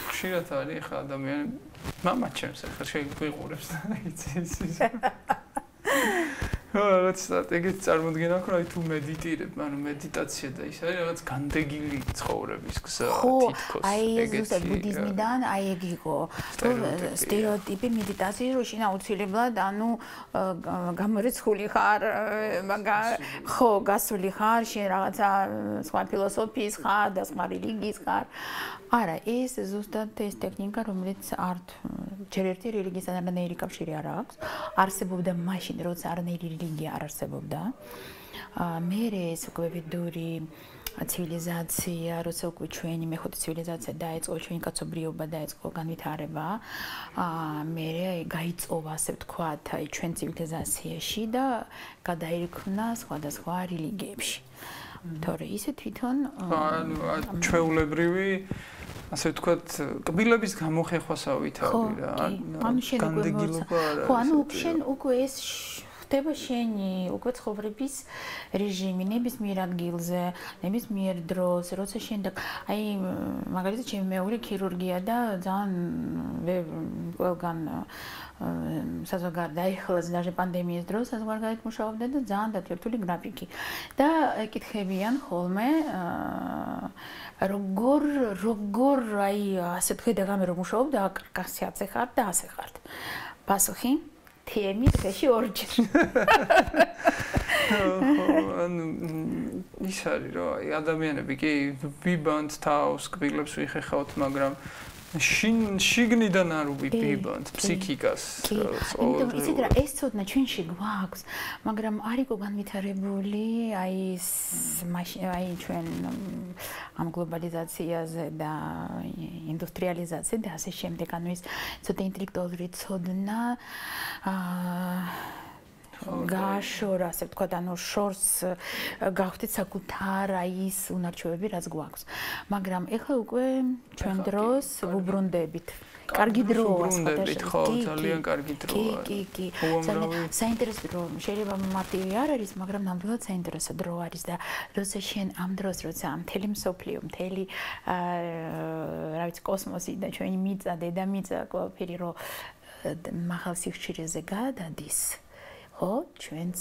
ხშირად არის ხა ადამიანი მამა ჩემს ახლა შეგვიყურებს და იცის. რაღაც სტრატეგიით წარმოდგენა აქვს, აი თუ მედიტირებ, ანუ მედიტაცია და ის არის რაღაც განდეგილი ცხოვრების გზა თითქოს. აი ეს ზუსტად ბუდიზმიდან აი ეგ იყო. სტერეოტიპი მედიტაციის რო შენ აუცილებლად ანუ გამორიცხული ხარ, მაგრამ ხო, გასული ხარ, შენ რაღაცა სხვა ფილოსოფიის ხარ და სხვა რელიგიის ხარ. არა, ეს ზუსტად ეს ტექნიკა, რომელიც ჯერ ერთი რელიგიასთან არანაირი კავშირი არ აქვს. არსებობდა მაშინ, როცა არანაირი რელიგია არ არსებობდა. მერე ეს უკვე ვიდური ცივილიზაცია, როცა უკვე ჩვენი მეხუთე ცივილიზაცია დაიწყო, ჩვენი კაცობრიობა დაიწყო განვითარება. მერე გაიწოვა, ასე ვთქვათ, აი ჩვენ ცივილიზაციაში და გადაირქმნა სხვადასხვა რელიგიებში. თორე ისე თვითონ ჩვეულებრივი ასე ვთქვათ, კბილების გამოხეხვასავით არის რა. ანუ შენ უკვე ხო, ანუ შენ უკვე ეს ხდება შენი უკვე ცხოვრების რეჟიმი, ნებისმიერ ადგილზე, ნებისმიერ დროს, როცა შენ და აი მაგალითად ჩემი მეორე ქირურგია და ძალიან ყველგან საზოგადოება დაიხლას და პანდემიის დროს საზოგადოებით მუშაობდა და ძალიან დათვერთული გრაფიკი. და ეკითხებიან ხოლმე როგორ აი ასე თქვი და გამე რომ მუშაობ და კასიაცე ხარ და ასე ხარ. პასუხი თემი წეში ორჯერ. ანუ ის არის რომ აი ადამიანები კი ვიბანთ თავს, კბილებს ვიხეხავთ, მაგრამ შიგნიდან არ ვიბანთ ფსიქიკას. იმიტომ იცით რა ეს ცოდნა ჩვენში გვაქვს, მაგრამ არ იყო განვითარებული აი ჩვენ ამ გლობალიზაციაზე და ინდუსტრიალიზაციაზე და ასე შემდეგ, ანუ ის ცოტა ინტელექტუალური ცოდნა გაშორა, ასე ვთქვათ, ანუ შორს გავხდით საკუთარ ის უნარჩვევები, რაც გვაქვს. მაგრამ ეხლა უკვე ჩვენ დროს ვუბრუნდებით. კარგი დროა, ხო, ძალიან კარგი დროა. კი. საინტერესო დრო, შეიძლება მარტივი არ არის, მაგრამ ნამდვილად საინტერესო დრო არის და როცა შენ ამ დროს, როცა მთელი მსოფლიო, მთელი რა ვიცი, კოსმოსი და ჩვენი მიწა, დედამიწა, ყველაფერი რო მაღალ სიხშირეზე გადადის. ხო, ჩვენც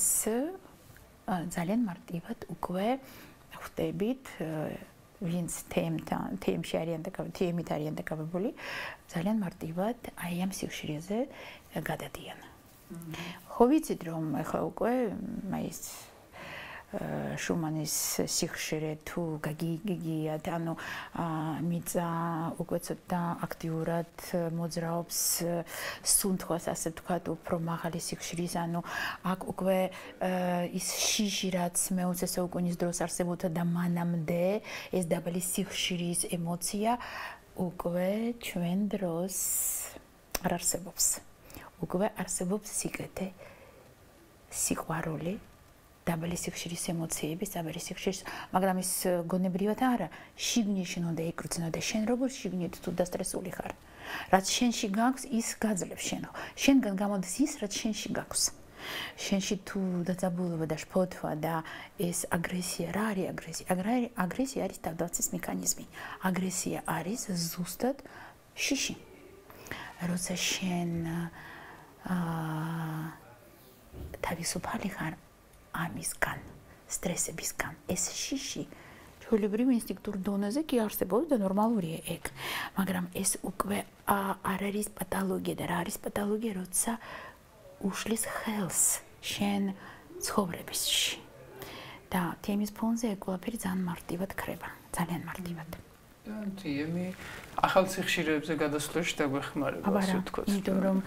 ძალიან მარტივად უკვე ხვდებით, ვინც თემში არიან და თემით არიან დაკავებული, ძალიან მარტივად აი ამ სიხშირეზე გადადიან. ხო ვიცით რომ ახლა უკვე აი ეს შუმანის სიხშირე თუ გაგიგიათ, ანუ მიწა უკვე ცოტა აქტიურად მოძრაობს სუნთხვას, ასე ვთქვათ, უფრო მაღალი სიხშირის, ანუ აქ უკვე ის შიში, რაც მე-20 საუკუნის დროს არსებობდა და მანამდე ეს დაბალი სიხშირის ემოცია უკვე ჩვენ დროს არ არსებობს. უკვე არსებობს სიკეთე, სიყვარული, დაბალი სიხშირის ემოციების, დაბალი სიხშირის, მაგრამ ის გონებრივად არა, შიგნით უნდა იკრძნო და შენ როგორ შიგნით თუ დასტრესული ხარ. რაც შენში გაქვს, ის გაძლევს შენ. შენგან გამოდის ის, რაც შენში გაქვს. შენში თუ დაძაბულობა და შფოთვა და ეს აგრესია, რა არის აგრესია? აგრესია არის თავდაცვის მექანიზმი. აგრესია არის ზუსტად შიში. როცა შენ თავისუფალი ხარ ამისგან, სტრესებისგან, ეს შიში ჩვეულებრივ ინსტინქტურ დონეზე კი არსებობს და ნორმალურია ეგ. მაგრამ ეს უკვე არ არის პათოლოგია და რა არის პათოლოგია, როცა უშლის ხელს შენ ცხოვრებისში. და თემის ფონზე ეგ ყველაფერი ძალიან მარტივად ქრება, ძალიან მარტივად. თემი ახალ სიხშირეებზე გადასვლაში დაგვეხმარება, ასე ვთქვათ. იმიტომ რომ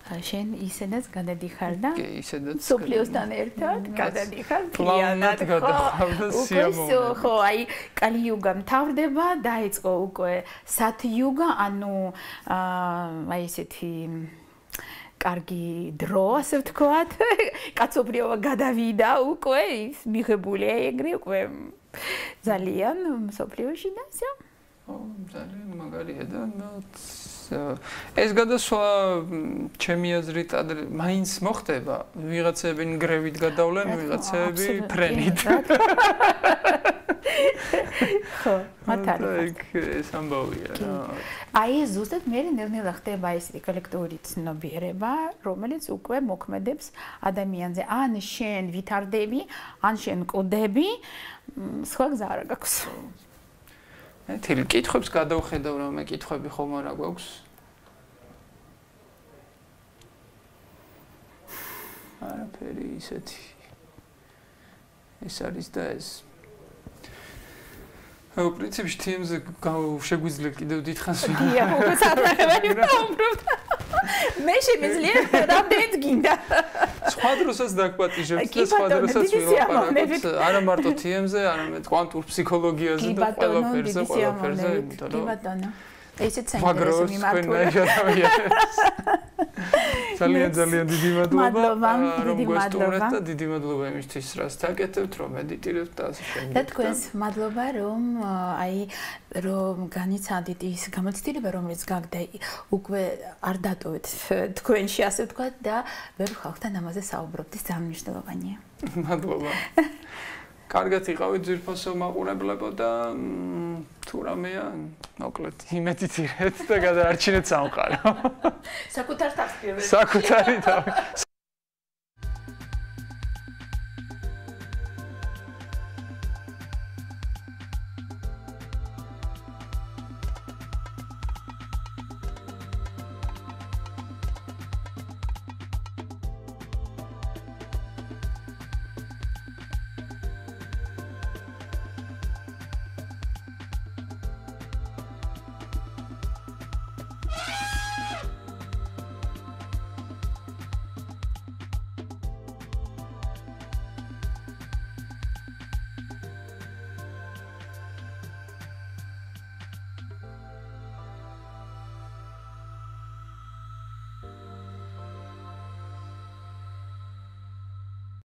შენ ისედაც გადადიხარ და ისედაც სოფლიოსთან ერთად გადადიხარ პლანად გადახარ და სიამოვნებაა. ხო, აი კალი იოგა მთავრდება, დაიწყო უკვე სათ იოგა, ანუ აი ესეთი კარგი დრო, ასე ვთქვათ, კაცობრიობა გადავიდა უკვე, ის მიღებულია ეგრე უკვე ძალიან სოფლიოში და ისე. ძალიან მაგარია და ეს გადასვლა ჩემი აზრით მაინც მოხდება, ვიღაცები ნგრევით გადავლენ, ვიღაცები ფრენით. ხო, მართალია. ეს ამბავია რა. აი ეს ზუსტად მე ნელ-ნელა ხდება ესეთი კოლექტიური ცნობიერება, რომელიც უკვე მოქმედებს ადამიანზე. ან შენ ვითარდები, ან შენ მკვდები, სხვა გზა არ გაქვს. თილი კითხვებს გადავხედავ, რომ მე კითხვები ხომ არა გვაქვს? არაფერი ისეთი. ეს არის და ეს. პრინციპში თემზე შეგვიძლია კიდევ დიდხანს. გია, უკვე საათნახევარი ვამბობ. მე შემიძლია რამდენიც გინდა. სხვა დროსაც დაგვატიჟებთ და სხვა დროსაც ვილაპარაკოთ არა მარტო თემზე, არამედ კვანტურ ფსიქოლოგიაზე და ყველაფერზე, იმიტომ რომ ესეც საინტერესო მიმართულება. ძალიან დიდი მადლობა. დიდი მადლობა და დიდი მადლობა იმისთვის, რაც დაკეთებთ, რომ მედიტირებთ და ასე შემდეგ. და თქვენს მადლობა, რომ რომ განიცადით ის გამოცდილება, რომელიც გაგდა უკვე არ დატოვეთ თქვენში, ასე ვთქვათ და ვერ ხალხთან ამაზე საუბრობთ, ეს ძალიან მნიშვნელოვანია. მადლობა. კარგად იყავით ძვირფასო მაყურებლებო და თუ რამეა, მოკლედ იმედიცირეთ და გადაარჩინეთ სამყარო. საკუთარ თავს პირველად. საკუთარი თავი.